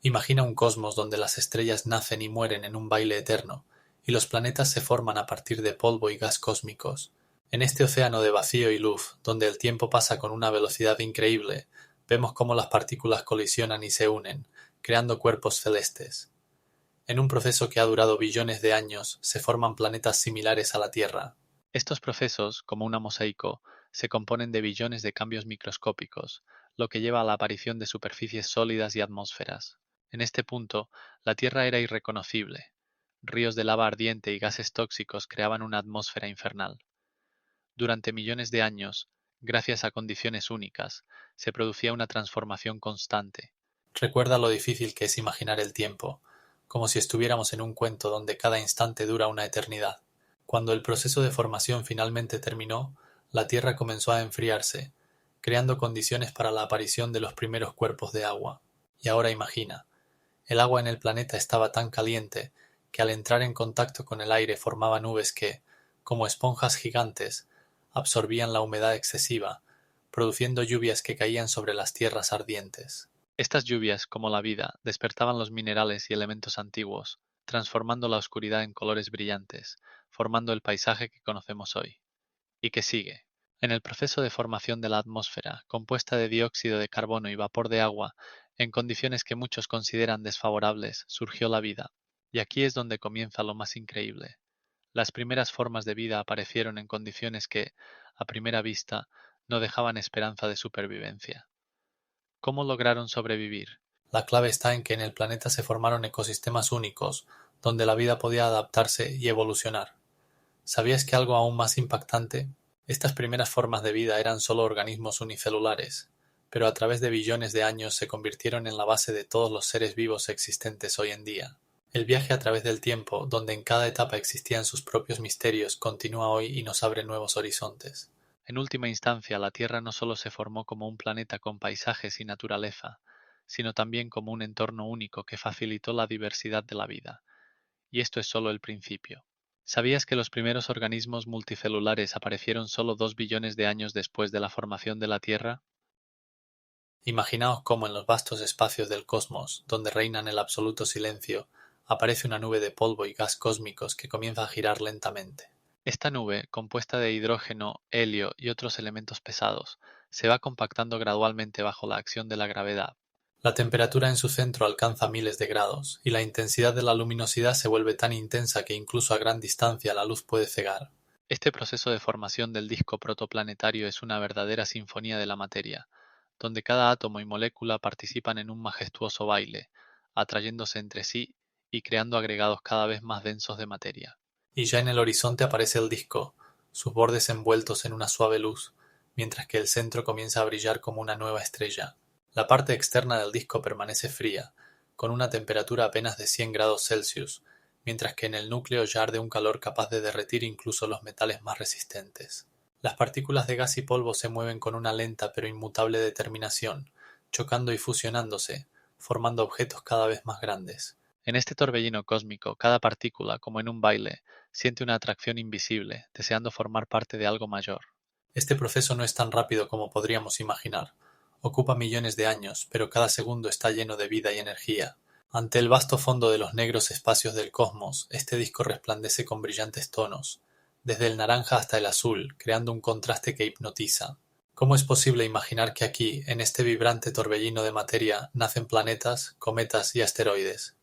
Imagina un cosmos donde las estrellas nacen y mueren en un baile eterno, y los planetas se forman a partir de polvo y gas cósmicos. En este océano de vacío y luz, donde el tiempo pasa con una velocidad increíble, vemos cómo las partículas colisionan y se unen, creando cuerpos celestes. En un proceso que ha durado billones de años, se forman planetas similares a la Tierra. Estos procesos, como un mosaico, se componen de billones de cambios microscópicos, lo que lleva a la aparición de superficies sólidas y atmósferas. En este punto, la Tierra era irreconocible. Ríos de lava ardiente y gases tóxicos creaban una atmósfera infernal. Durante millones de años, gracias a condiciones únicas, se producía una transformación constante. Recuerda lo difícil que es imaginar el tiempo, como si estuviéramos en un cuento donde cada instante dura una eternidad. Cuando el proceso de formación finalmente terminó, la Tierra comenzó a enfriarse, creando condiciones para la aparición de los primeros cuerpos de agua. Y ahora imagina, el agua en el planeta estaba tan caliente que al entrar en contacto con el aire formaba nubes que, como esponjas gigantes, absorbían la humedad excesiva, produciendo lluvias que caían sobre las tierras ardientes. Estas lluvias, como la vida, despertaban los minerales y elementos antiguos, transformando la oscuridad en colores brillantes, formando el paisaje que conocemos hoy. ¿Y qué sigue? En el proceso de formación de la atmósfera, compuesta de dióxido de carbono y vapor de agua, en condiciones que muchos consideran desfavorables, surgió la vida. Y aquí es donde comienza lo más increíble. Las primeras formas de vida aparecieron en condiciones que, a primera vista, no dejaban esperanza de supervivencia. ¿Cómo lograron sobrevivir? La clave está en que en el planeta se formaron ecosistemas únicos, donde la vida podía adaptarse y evolucionar. ¿Sabías que algo aún más impactante? Estas primeras formas de vida eran solo organismos unicelulares, pero a través de billones de años se convirtieron en la base de todos los seres vivos existentes hoy en día. El viaje a través del tiempo, donde en cada etapa existían sus propios misterios, continúa hoy y nos abre nuevos horizontes. En última instancia, la Tierra no solo se formó como un planeta con paisajes y naturaleza, sino también como un entorno único que facilitó la diversidad de la vida. Y esto es solo el principio. ¿Sabías que los primeros organismos multicelulares aparecieron solo 2 billones de años después de la formación de la Tierra? Imaginaos cómo en los vastos espacios del cosmos, donde reinan el absoluto silencio, aparece una nube de polvo y gas cósmicos que comienza a girar lentamente. Esta nube, compuesta de hidrógeno, helio y otros elementos pesados, se va compactando gradualmente bajo la acción de la gravedad. La temperatura en su centro alcanza miles de grados, y la intensidad de la luminosidad se vuelve tan intensa que incluso a gran distancia la luz puede cegar. Este proceso de formación del disco protoplanetario es una verdadera sinfonía de la materia, donde cada átomo y molécula participan en un majestuoso baile, atrayéndose entre sí y creando agregados cada vez más densos de materia. Y ya en el horizonte aparece el disco, sus bordes envueltos en una suave luz, mientras que el centro comienza a brillar como una nueva estrella. La parte externa del disco permanece fría, con una temperatura apenas de 100 grados Celsius, mientras que en el núcleo ya arde un calor capaz de derretir incluso los metales más resistentes. Las partículas de gas y polvo se mueven con una lenta pero inmutable determinación, chocando y fusionándose, formando objetos cada vez más grandes. En este torbellino cósmico, cada partícula, como en un baile, siente una atracción invisible, deseando formar parte de algo mayor. Este proceso no es tan rápido como podríamos imaginar. Ocupa millones de años, pero cada segundo está lleno de vida y energía. Ante el vasto fondo de los negros espacios del cosmos, este disco resplandece con brillantes tonos, desde el naranja hasta el azul, creando un contraste que hipnotiza. ¿Cómo es posible imaginar que aquí, en este vibrante torbellino de materia, nacen planetas, cometas y asteroides?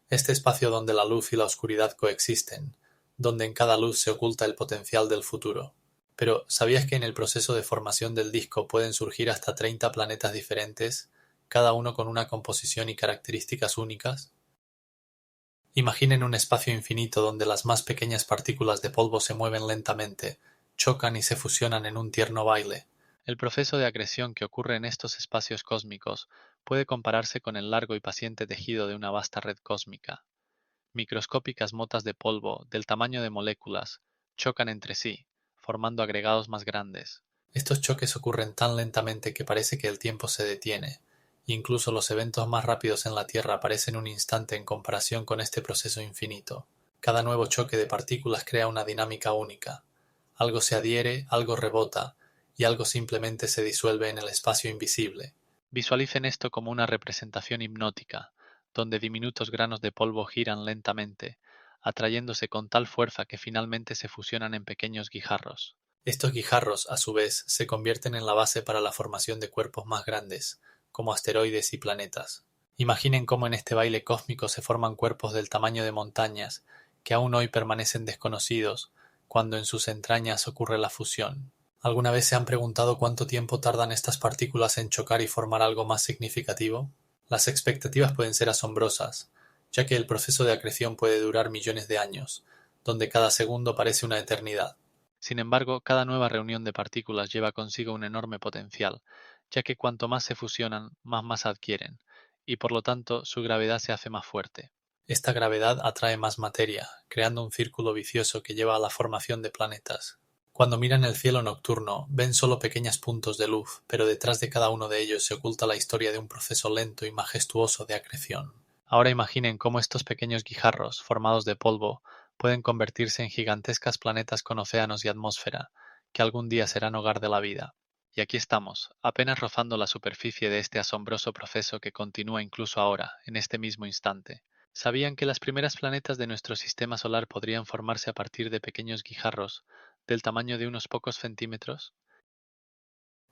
Este espacio donde la luz y la oscuridad coexisten, donde en cada luz se oculta el potencial del futuro. Pero, ¿sabías que en el proceso de formación del disco pueden surgir hasta 30 planetas diferentes, cada uno con una composición y características únicas? Imaginen un espacio infinito donde las más pequeñas partículas de polvo se mueven lentamente, chocan y se fusionan en un tierno baile. El proceso de acreción que ocurre en estos espacios cósmicos puede compararse con el largo y paciente tejido de una vasta red cósmica. Microscópicas motas de polvo, del tamaño de moléculas, chocan entre sí, formando agregados más grandes. Estos choques ocurren tan lentamente que parece que el tiempo se detiene. Incluso los eventos más rápidos en la Tierra parecen un instante en comparación con este proceso infinito. Cada nuevo choque de partículas crea una dinámica única. Algo se adhiere, algo rebota, y algo simplemente se disuelve en el espacio invisible. Visualicen esto como una representación hipnótica, donde diminutos granos de polvo giran lentamente, atrayéndose con tal fuerza que finalmente se fusionan en pequeños guijarros. Estos guijarros, a su vez, se convierten en la base para la formación de cuerpos más grandes, como asteroides y planetas. Imaginen cómo en este baile cósmico se forman cuerpos del tamaño de montañas, que aún hoy permanecen desconocidos, cuando en sus entrañas ocurre la fusión. ¿Alguna vez se han preguntado cuánto tiempo tardan estas partículas en chocar y formar algo más significativo? Las expectativas pueden ser asombrosas, ya que el proceso de acreción puede durar millones de años, donde cada segundo parece una eternidad. Sin embargo, cada nueva reunión de partículas lleva consigo un enorme potencial, ya que cuanto más se fusionan, más masa adquieren, y por lo tanto su gravedad se hace más fuerte. Esta gravedad atrae más materia, creando un círculo vicioso que lleva a la formación de planetas. Cuando miran el cielo nocturno, ven solo pequeños puntos de luz, pero detrás de cada uno de ellos se oculta la historia de un proceso lento y majestuoso de acreción. Ahora imaginen cómo estos pequeños guijarros, formados de polvo, pueden convertirse en gigantescas planetas con océanos y atmósfera, que algún día serán hogar de la vida. Y aquí estamos, apenas rozando la superficie de este asombroso proceso que continúa incluso ahora, en este mismo instante. ¿Sabían que las primeras planetas de nuestro sistema solar podrían formarse a partir de pequeños guijarros del tamaño de unos pocos centímetros?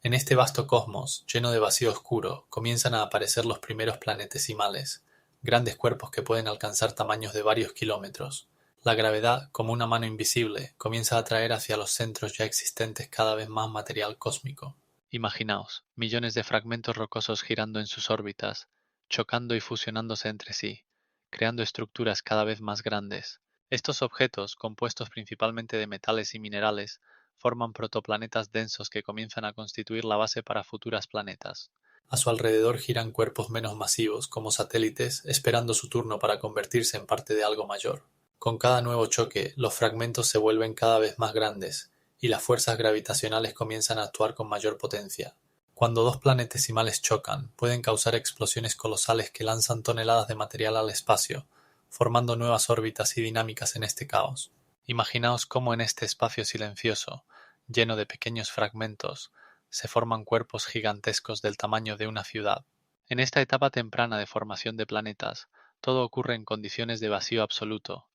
En este vasto cosmos, lleno de vacío oscuro, comienzan a aparecer los primeros planetesimales, grandes cuerpos que pueden alcanzar tamaños de varios kilómetros. La gravedad, como una mano invisible, comienza a atraer hacia los centros ya existentes cada vez más material cósmico. Imaginaos, millones de fragmentos rocosos girando en sus órbitas, chocando y fusionándose entre sí, creando estructuras cada vez más grandes. Estos objetos, compuestos principalmente de metales y minerales, forman protoplanetas densos que comienzan a constituir la base para futuras planetas. A su alrededor giran cuerpos menos masivos, como satélites, esperando su turno para convertirse en parte de algo mayor. Con cada nuevo choque, los fragmentos se vuelven cada vez más grandes, y las fuerzas gravitacionales comienzan a actuar con mayor potencia. Cuando dos planetesimales chocan, pueden causar explosiones colosales que lanzan toneladas de material al espacio, formando nuevas órbitas y dinámicas en este caos. Imaginaos cómo en este espacio silencioso, lleno de pequeños fragmentos, se forman cuerpos gigantescos del tamaño de una ciudad. En esta etapa temprana de formación de planetas, todo ocurre en condiciones de vacío absoluto,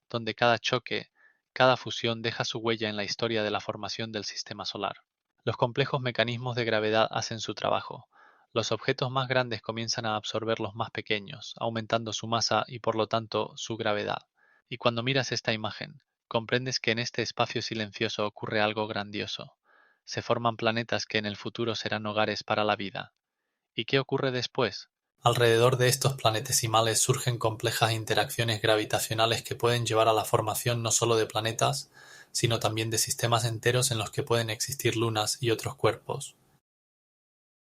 donde cada choque, cada fusión deja su huella en la historia de la formación del sistema solar. Los complejos mecanismos de gravedad hacen su trabajo. Los objetos más grandes comienzan a absorber los más pequeños, aumentando su masa y por lo tanto su gravedad. Y cuando miras esta imagen, comprendes que en este espacio silencioso ocurre algo grandioso. Se forman planetas que en el futuro serán hogares para la vida. ¿Y qué ocurre después? Alrededor de estos planetesimales surgen complejas interacciones gravitacionales que pueden llevar a la formación no solo de planetas, sino también de sistemas enteros en los que pueden existir lunas y otros cuerpos.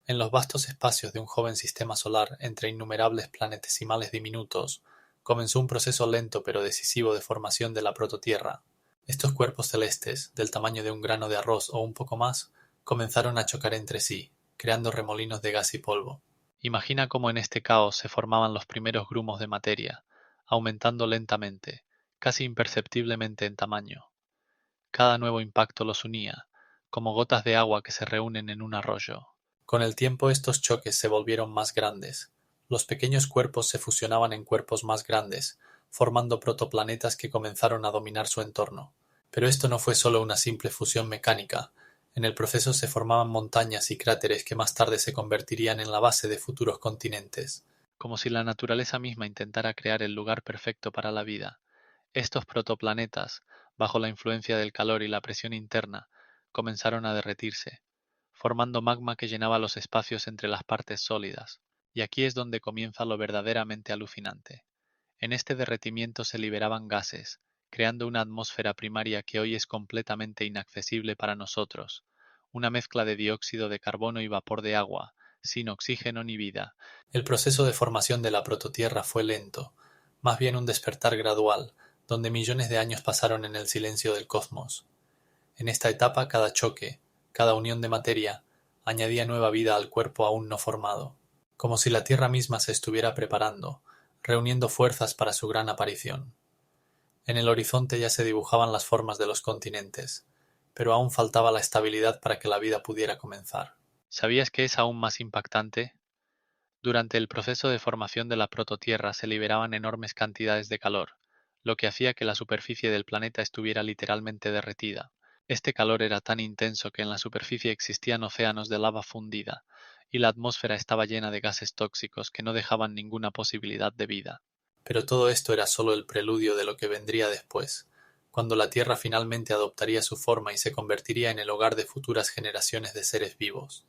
En los vastos espacios de un joven sistema solar, entre innumerables planetesimales diminutos, comenzó un proceso lento pero decisivo de formación de la prototierra. Estos cuerpos celestes, del tamaño de un grano de arroz o un poco más, comenzaron a chocar entre sí, creando remolinos de gas y polvo. Imagina cómo en este caos se formaban los primeros grumos de materia, aumentando lentamente, casi imperceptiblemente en tamaño. Cada nuevo impacto los unía, como gotas de agua que se reúnen en un arroyo. Con el tiempo estos choques se volvieron más grandes. Los pequeños cuerpos se fusionaban en cuerpos más grandes, formando protoplanetas que comenzaron a dominar su entorno. Pero esto no fue solo una simple fusión mecánica. En el proceso se formaban montañas y cráteres que más tarde se convertirían en la base de futuros continentes. Como si la naturaleza misma intentara crear el lugar perfecto para la vida. Estos protoplanetas, bajo la influencia del calor y la presión interna, comenzaron a derretirse, formando magma que llenaba los espacios entre las partes sólidas. Y aquí es donde comienza lo verdaderamente alucinante. En este derretimiento se liberaban gases, creando una atmósfera primaria que hoy es completamente inaccesible para nosotros, una mezcla de dióxido de carbono y vapor de agua, sin oxígeno ni vida. El proceso de formación de la prototierra fue lento, más bien un despertar gradual, donde millones de años pasaron en el silencio del cosmos. En esta etapa cada choque, cada unión de materia, añadía nueva vida al cuerpo aún no formado, como si la Tierra misma se estuviera preparando, reuniendo fuerzas para su gran aparición. En el horizonte ya se dibujaban las formas de los continentes, pero aún faltaba la estabilidad para que la vida pudiera comenzar. ¿Sabías que es aún más impactante? Durante el proceso de formación de la prototierra se liberaban enormes cantidades de calor, lo que hacía que la superficie del planeta estuviera literalmente derretida. Este calor era tan intenso que en la superficie existían océanos de lava fundida, y la atmósfera estaba llena de gases tóxicos que no dejaban ninguna posibilidad de vida. Pero todo esto era solo el preludio de lo que vendría después, cuando la Tierra finalmente adoptaría su forma y se convertiría en el hogar de futuras generaciones de seres vivos.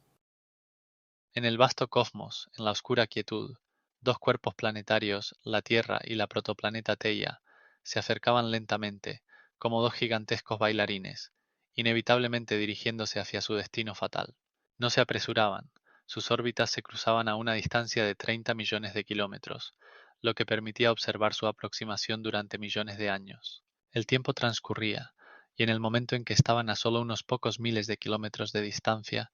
En el vasto cosmos, en la oscura quietud, dos cuerpos planetarios, la Tierra y la protoplaneta Theia, se acercaban lentamente, como dos gigantescos bailarines, inevitablemente dirigiéndose hacia su destino fatal. No se apresuraban, sus órbitas se cruzaban a una distancia de 30 millones de kilómetros, lo que permitía observar su aproximación durante millones de años. El tiempo transcurría, y en el momento en que estaban a solo unos pocos miles de kilómetros de distancia,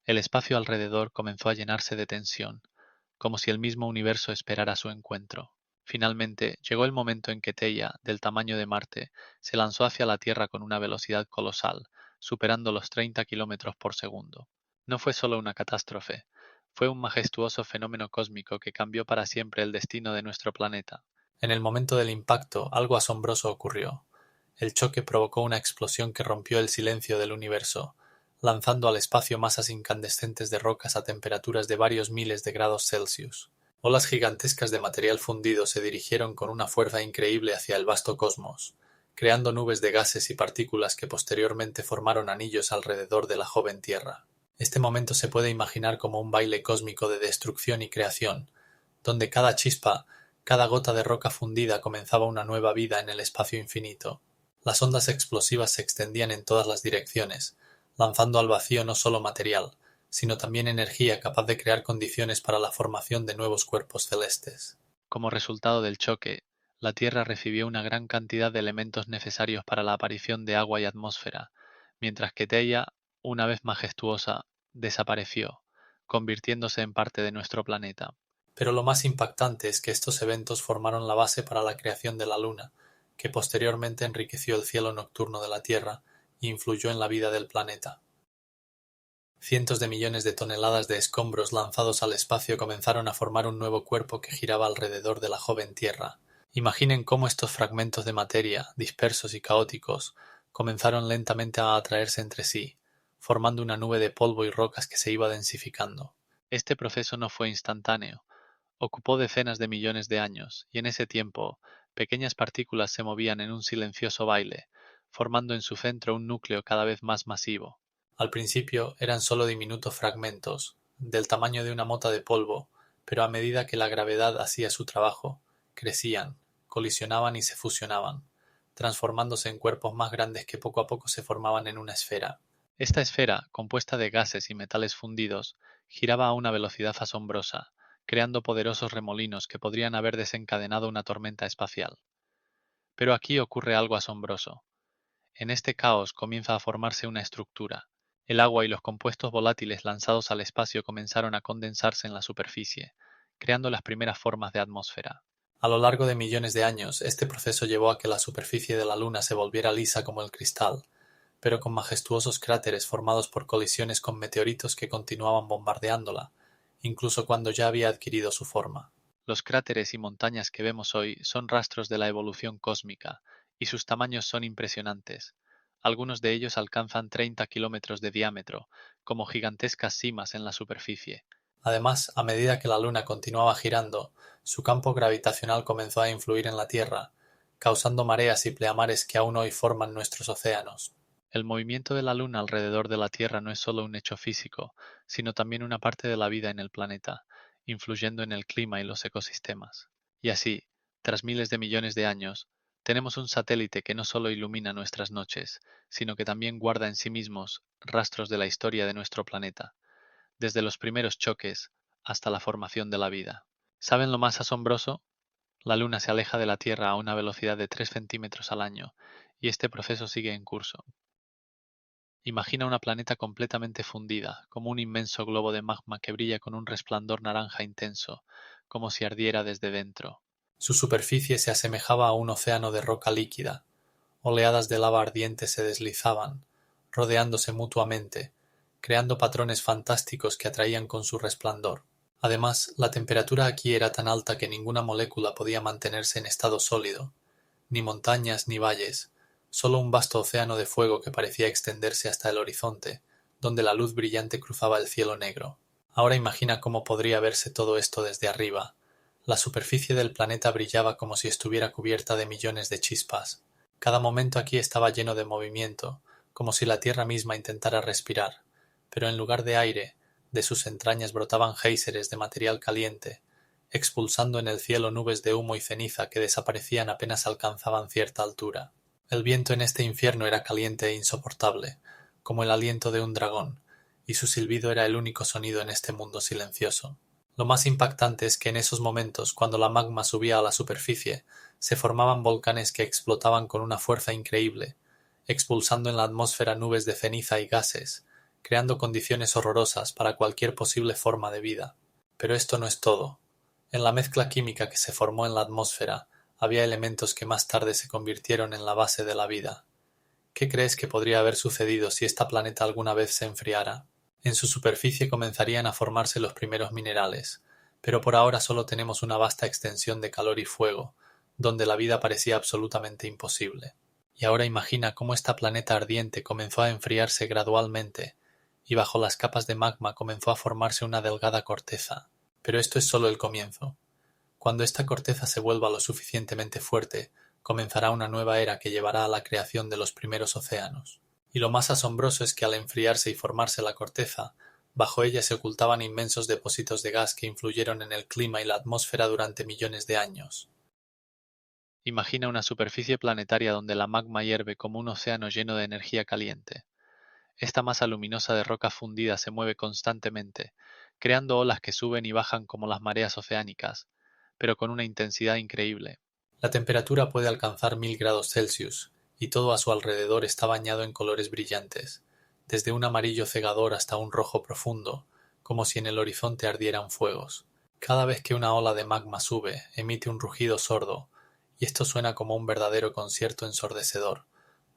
el espacio alrededor comenzó a llenarse de tensión, como si el mismo universo esperara su encuentro. Finalmente, llegó el momento en que Theia, del tamaño de Marte, se lanzó hacia la Tierra con una velocidad colosal, superando los 30 kilómetros por segundo. No fue solo una catástrofe, fue un majestuoso fenómeno cósmico que cambió para siempre el destino de nuestro planeta. En el momento del impacto, algo asombroso ocurrió. El choque provocó una explosión que rompió el silencio del universo, lanzando al espacio masas incandescentes de rocas a temperaturas de varios miles de grados Celsius. Olas gigantescas de material fundido se dirigieron con una fuerza increíble hacia el vasto cosmos, creando nubes de gases y partículas que posteriormente formaron anillos alrededor de la joven Tierra. Este momento se puede imaginar como un baile cósmico de destrucción y creación, donde cada chispa, cada gota de roca fundida comenzaba una nueva vida en el espacio infinito. Las ondas explosivas se extendían en todas las direcciones, lanzando al vacío no solo material, sino también energía capaz de crear condiciones para la formación de nuevos cuerpos celestes. Como resultado del choque, la Tierra recibió una gran cantidad de elementos necesarios para la aparición de agua y atmósfera, mientras que Theia, una vez majestuosa, desapareció, convirtiéndose en parte de nuestro planeta. Pero lo más impactante es que estos eventos formaron la base para la creación de la Luna, que posteriormente enriqueció el cielo nocturno de la Tierra y influyó en la vida del planeta. Cientos de millones de toneladas de escombros lanzados al espacio comenzaron a formar un nuevo cuerpo que giraba alrededor de la joven Tierra. Imaginen cómo estos fragmentos de materia, dispersos y caóticos, comenzaron lentamente a atraerse entre sí, formando una nube de polvo y rocas que se iba densificando. Este proceso no fue instantáneo, ocupó decenas de millones de años, y en ese tiempo, pequeñas partículas se movían en un silencioso baile, formando en su centro un núcleo cada vez más masivo. Al principio eran solo diminutos fragmentos, del tamaño de una mota de polvo, pero a medida que la gravedad hacía su trabajo, crecían, colisionaban y se fusionaban, transformándose en cuerpos más grandes que poco a poco se formaban en una esfera. Esta esfera, compuesta de gases y metales fundidos, giraba a una velocidad asombrosa, creando poderosos remolinos que podrían haber desencadenado una tormenta espacial. Pero aquí ocurre algo asombroso. En este caos comienza a formarse una estructura. El agua y los compuestos volátiles lanzados al espacio comenzaron a condensarse en la superficie, creando las primeras formas de atmósfera. A lo largo de millones de años, este proceso llevó a que la superficie de la Luna se volviera lisa como el cristal, pero con majestuosos cráteres formados por colisiones con meteoritos que continuaban bombardeándola, incluso cuando ya había adquirido su forma. Los cráteres y montañas que vemos hoy son rastros de la evolución cósmica, y sus tamaños son impresionantes. Algunos de ellos alcanzan 30 kilómetros de diámetro, como gigantescas cimas en la superficie. Además, a medida que la Luna continuaba girando, su campo gravitacional comenzó a influir en la Tierra, causando mareas y pleamares que aún hoy forman nuestros océanos. El movimiento de la Luna alrededor de la Tierra no es solo un hecho físico, sino también una parte de la vida en el planeta, influyendo en el clima y los ecosistemas. Y así, tras miles de millones de años, tenemos un satélite que no solo ilumina nuestras noches, sino que también guarda en sí mismos rastros de la historia de nuestro planeta, desde los primeros choques hasta la formación de la vida. ¿Saben lo más asombroso? La Luna se aleja de la Tierra a una velocidad de 3 centímetros al año, y este proceso sigue en curso. Imagina una planeta completamente fundida, como un inmenso globo de magma que brilla con un resplandor naranja intenso, como si ardiera desde dentro. Su superficie se asemejaba a un océano de roca líquida. Oleadas de lava ardiente se deslizaban, rodeándose mutuamente, creando patrones fantásticos que atraían con su resplandor. Además, la temperatura aquí era tan alta que ninguna molécula podía mantenerse en estado sólido, ni montañas ni valles, solo un vasto océano de fuego que parecía extenderse hasta el horizonte, donde la luz brillante cruzaba el cielo negro. Ahora imagina cómo podría verse todo esto desde arriba. La superficie del planeta brillaba como si estuviera cubierta de millones de chispas. Cada momento aquí estaba lleno de movimiento, como si la Tierra misma intentara respirar, pero en lugar de aire, de sus entrañas brotaban géiseres de material caliente, expulsando en el cielo nubes de humo y ceniza que desaparecían apenas alcanzaban cierta altura. El viento en este infierno era caliente e insoportable, como el aliento de un dragón, y su silbido era el único sonido en este mundo silencioso. Lo más impactante es que en esos momentos, cuando la magma subía a la superficie, se formaban volcanes que explotaban con una fuerza increíble, expulsando en la atmósfera nubes de ceniza y gases, creando condiciones horrorosas para cualquier posible forma de vida. Pero esto no es todo. En la mezcla química que se formó en la atmósfera, había elementos que más tarde se convirtieron en la base de la vida. ¿Qué crees que podría haber sucedido si esta planeta alguna vez se enfriara? En su superficie comenzarían a formarse los primeros minerales, pero por ahora solo tenemos una vasta extensión de calor y fuego, donde la vida parecía absolutamente imposible. Y ahora imagina cómo esta planeta ardiente comenzó a enfriarse gradualmente, y bajo las capas de magma comenzó a formarse una delgada corteza. Pero esto es solo el comienzo. Cuando esta corteza se vuelva lo suficientemente fuerte, comenzará una nueva era que llevará a la creación de los primeros océanos. Y lo más asombroso es que al enfriarse y formarse la corteza, bajo ella se ocultaban inmensos depósitos de gas que influyeron en el clima y la atmósfera durante millones de años. Imagina una superficie planetaria donde la magma hierve como un océano lleno de energía caliente. Esta masa luminosa de roca fundida se mueve constantemente, creando olas que suben y bajan como las mareas oceánicas, pero con una intensidad increíble. La temperatura puede alcanzar 1000 °C, y todo a su alrededor está bañado en colores brillantes, desde un amarillo cegador hasta un rojo profundo, como si en el horizonte ardieran fuegos. Cada vez que una ola de magma sube, emite un rugido sordo, y esto suena como un verdadero concierto ensordecedor,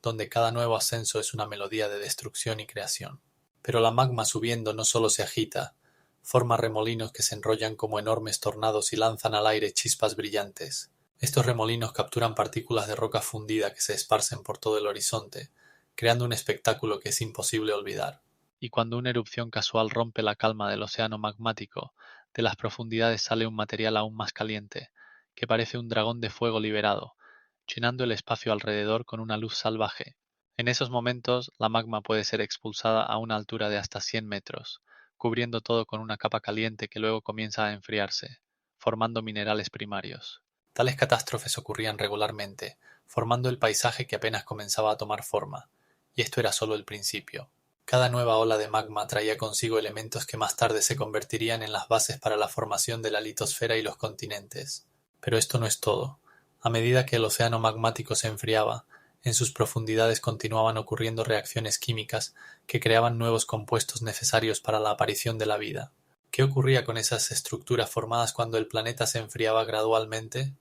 donde cada nuevo ascenso es una melodía de destrucción y creación. Pero la magma subiendo no solo se agita, forma remolinos que se enrollan como enormes tornados y lanzan al aire chispas brillantes. Estos remolinos capturan partículas de roca fundida que se esparcen por todo el horizonte, creando un espectáculo que es imposible olvidar. Y cuando una erupción casual rompe la calma del océano magmático, de las profundidades sale un material aún más caliente, que parece un dragón de fuego liberado, llenando el espacio alrededor con una luz salvaje. En esos momentos, la magma puede ser expulsada a una altura de hasta 100 metros, cubriendo todo con una capa caliente que luego comienza a enfriarse, formando minerales primarios. Tales catástrofes ocurrían regularmente, formando el paisaje que apenas comenzaba a tomar forma, y esto era solo el principio. Cada nueva ola de magma traía consigo elementos que más tarde se convertirían en las bases para la formación de la litosfera y los continentes. Pero esto no es todo. A medida que el océano magmático se enfriaba, en sus profundidades continuaban ocurriendo reacciones químicas que creaban nuevos compuestos necesarios para la aparición de la vida. ¿Qué ocurría con esas estructuras formadas cuando el planeta se enfriaba gradualmente?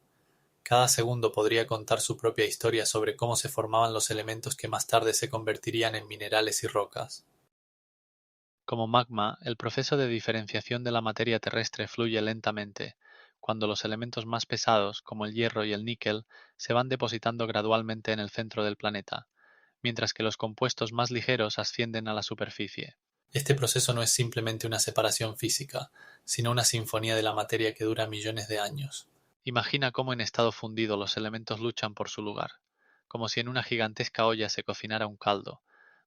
Cada segundo podría contar su propia historia sobre cómo se formaban los elementos que más tarde se convertirían en minerales y rocas. Como magma, el proceso de diferenciación de la materia terrestre fluye lentamente, cuando los elementos más pesados, como el hierro y el níquel, se van depositando gradualmente en el centro del planeta, mientras que los compuestos más ligeros ascienden a la superficie. Este proceso no es simplemente una separación física, sino una sinfonía de la materia que dura millones de años. Imagina cómo en estado fundido los elementos luchan por su lugar, como si en una gigantesca olla se cocinara un caldo,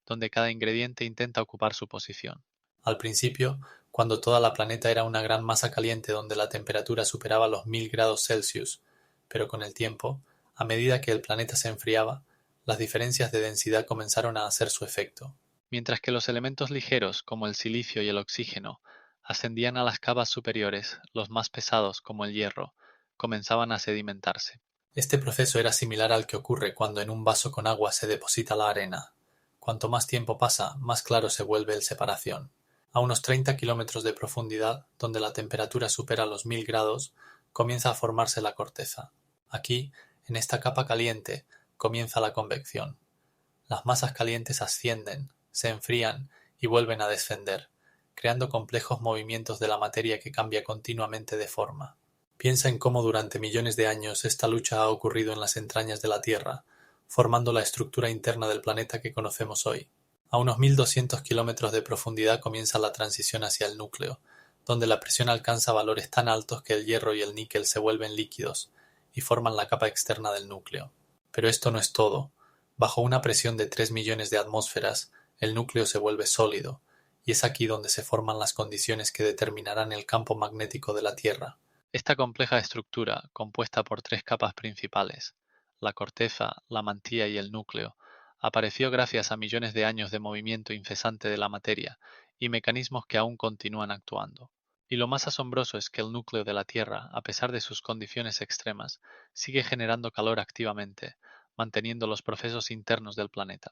donde cada ingrediente intenta ocupar su posición. Al principio, cuando toda la planeta era una gran masa caliente donde la temperatura superaba los 1000 °C, pero con el tiempo, a medida que el planeta se enfriaba, las diferencias de densidad comenzaron a hacer su efecto. Mientras que los elementos ligeros, como el silicio y el oxígeno, ascendían a las capas superiores, los más pesados, como el hierro, comenzaban a sedimentarse. Este proceso era similar al que ocurre cuando en un vaso con agua se deposita la arena. Cuanto más tiempo pasa, más claro se vuelve el separación. A unos 30 kilómetros de profundidad, donde la temperatura supera los 1000 °, comienza a formarse la corteza. Aquí, en esta capa caliente, comienza la convección. Las masas calientes ascienden, se enfrían y vuelven a descender, creando complejos movimientos de la materia que cambia continuamente de forma. Piensa en cómo durante millones de años esta lucha ha ocurrido en las entrañas de la Tierra, formando la estructura interna del planeta que conocemos hoy. A unos 1200 kilómetros de profundidad comienza la transición hacia el núcleo, donde la presión alcanza valores tan altos que el hierro y el níquel se vuelven líquidos y forman la capa externa del núcleo. Pero esto no es todo. Bajo una presión de 3 millones de atmósferas, el núcleo se vuelve sólido, y es aquí donde se forman las condiciones que determinarán el campo magnético de la Tierra. Esta compleja estructura, compuesta por tres capas principales, la corteza, la mantilla y el núcleo, apareció gracias a millones de años de movimiento incesante de la materia y mecanismos que aún continúan actuando. Y lo más asombroso es que el núcleo de la Tierra, a pesar de sus condiciones extremas, sigue generando calor activamente, manteniendo los procesos internos del planeta.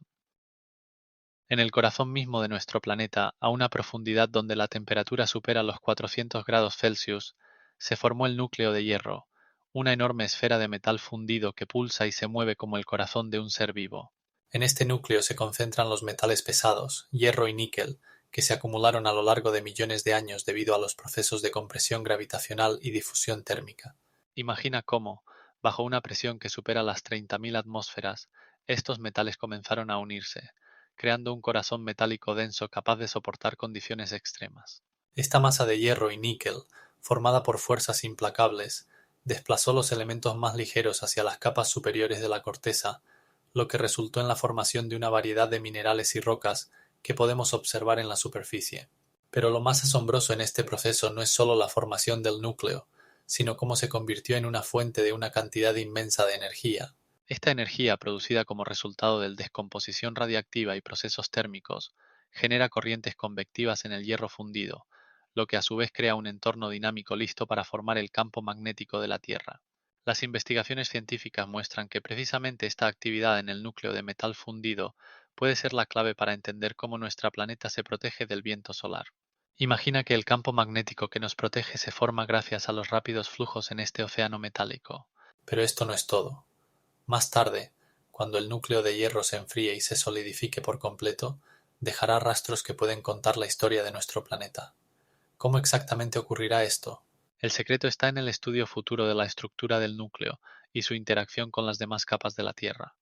En el corazón mismo de nuestro planeta, a una profundidad donde la temperatura supera los 400 grados Celsius, se formó el núcleo de hierro, una enorme esfera de metal fundido que pulsa y se mueve como el corazón de un ser vivo. En este núcleo se concentran los metales pesados, hierro y níquel, que se acumularon a lo largo de millones de años debido a los procesos de compresión gravitacional y difusión térmica. Imagina cómo, bajo una presión que supera las 30.000 atmósferas, estos metales comenzaron a unirse, creando un corazón metálico denso capaz de soportar condiciones extremas. Esta masa de hierro y níquel, formada por fuerzas implacables, desplazó los elementos más ligeros hacia las capas superiores de la corteza, lo que resultó en la formación de una variedad de minerales y rocas que podemos observar en la superficie. Pero lo más asombroso en este proceso no es solo la formación del núcleo, sino cómo se convirtió en una fuente de una cantidad inmensa de energía. Esta energía, producida como resultado de descomposición radiactiva y procesos térmicos, genera corrientes convectivas en el hierro fundido, lo que a su vez crea un entorno dinámico listo para formar el campo magnético de la Tierra. Las investigaciones científicas muestran que precisamente esta actividad en el núcleo de metal fundido puede ser la clave para entender cómo nuestro planeta se protege del viento solar. Imagina que el campo magnético que nos protege se forma gracias a los rápidos flujos en este océano metálico. Pero esto no es todo. Más tarde, cuando el núcleo de hierro se enfríe y se solidifique por completo, dejará rastros que pueden contar la historia de nuestro planeta. ¿Cómo exactamente ocurrirá esto? El secreto está en el estudio futuro de la estructura del núcleo y su interacción con las demás capas de la Tierra.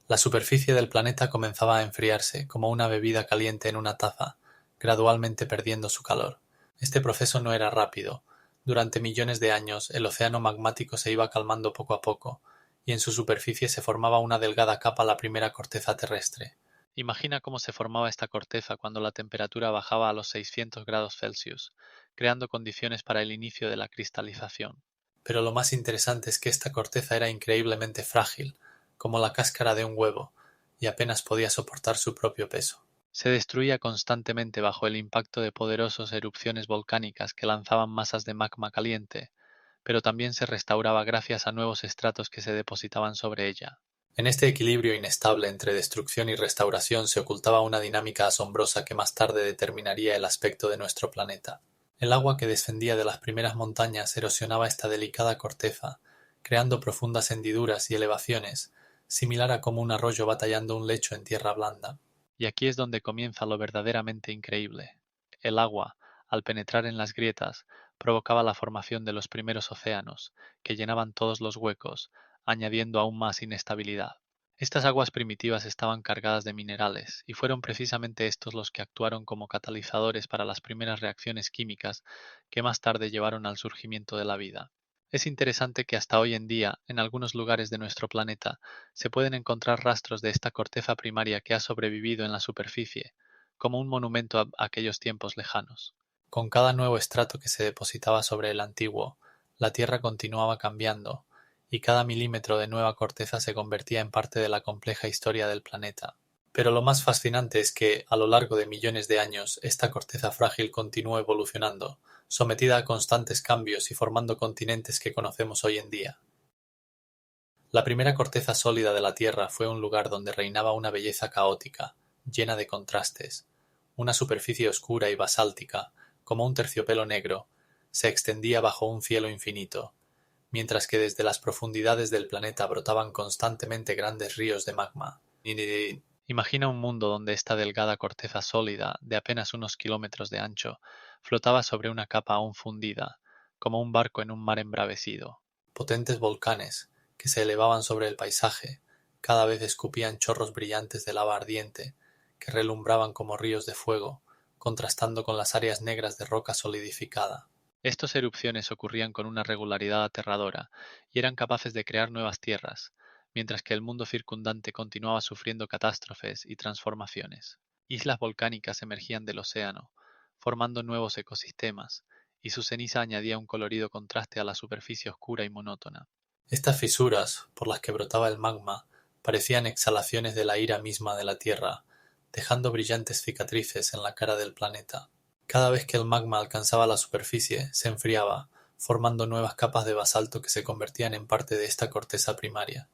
La superficie del planeta comenzaba a enfriarse, como una bebida caliente en una taza, gradualmente perdiendo su calor. Este proceso no era rápido. Durante millones de años, el océano magmático se iba calmando poco a poco, y en su superficie se formaba una delgada capa, la primera corteza terrestre. Imagina cómo se formaba esta corteza cuando la temperatura bajaba a los 600 grados Celsius, creando condiciones para el inicio de la cristalización. Pero lo más interesante es que esta corteza era increíblemente frágil, como la cáscara de un huevo, y apenas podía soportar su propio peso. Se destruía constantemente bajo el impacto de poderosas erupciones volcánicas que lanzaban masas de magma caliente, pero también se restauraba gracias a nuevos estratos que se depositaban sobre ella. En este equilibrio inestable entre destrucción y restauración se ocultaba una dinámica asombrosa que más tarde determinaría el aspecto de nuestro planeta. El agua que descendía de las primeras montañas erosionaba esta delicada corteza, creando profundas hendiduras y elevaciones, similar a como un arroyo batallando un lecho en tierra blanda. Y aquí es donde comienza lo verdaderamente increíble. El agua, al penetrar en las grietas, provocaba la formación de los primeros océanos, que llenaban todos los huecos, añadiendo aún más inestabilidad. Estas aguas primitivas estaban cargadas de minerales, y fueron precisamente estos los que actuaron como catalizadores para las primeras reacciones químicas que más tarde llevaron al surgimiento de la vida. Es interesante que hasta hoy en día, en algunos lugares de nuestro planeta, se pueden encontrar rastros de esta corteza primaria que ha sobrevivido en la superficie, como un monumento a aquellos tiempos lejanos. Con cada nuevo estrato que se depositaba sobre el antiguo, la Tierra continuaba cambiando, y cada milímetro de nueva corteza se convertía en parte de la compleja historia del planeta. Pero lo más fascinante es que, a lo largo de millones de años, esta corteza frágil continuó evolucionando, sometida a constantes cambios y formando continentes que conocemos hoy en día. La primera corteza sólida de la Tierra fue un lugar donde reinaba una belleza caótica, llena de contrastes. Una superficie oscura y basáltica, como un terciopelo negro, se extendía bajo un cielo infinito, mientras que desde las profundidades del planeta brotaban constantemente grandes ríos de magma. Imagina un mundo donde esta delgada corteza sólida, de apenas unos kilómetros de ancho, flotaba sobre una capa aún fundida, como un barco en un mar embravecido. Potentes volcanes, que se elevaban sobre el paisaje, cada vez escupían chorros brillantes de lava ardiente, que relumbraban como ríos de fuego, contrastando con las áreas negras de roca solidificada. Estas erupciones ocurrían con una regularidad aterradora y eran capaces de crear nuevas tierras, mientras que el mundo circundante continuaba sufriendo catástrofes y transformaciones. Islas volcánicas emergían del océano, formando nuevos ecosistemas, y su ceniza añadía un colorido contraste a la superficie oscura y monótona. Estas fisuras, por las que brotaba el magma, parecían exhalaciones de la ira misma de la Tierra, dejando brillantes cicatrices en la cara del planeta. Cada vez que el magma alcanzaba la superficie, se enfriaba, formando nuevas capas de basalto que se convertían en parte de esta corteza primaria.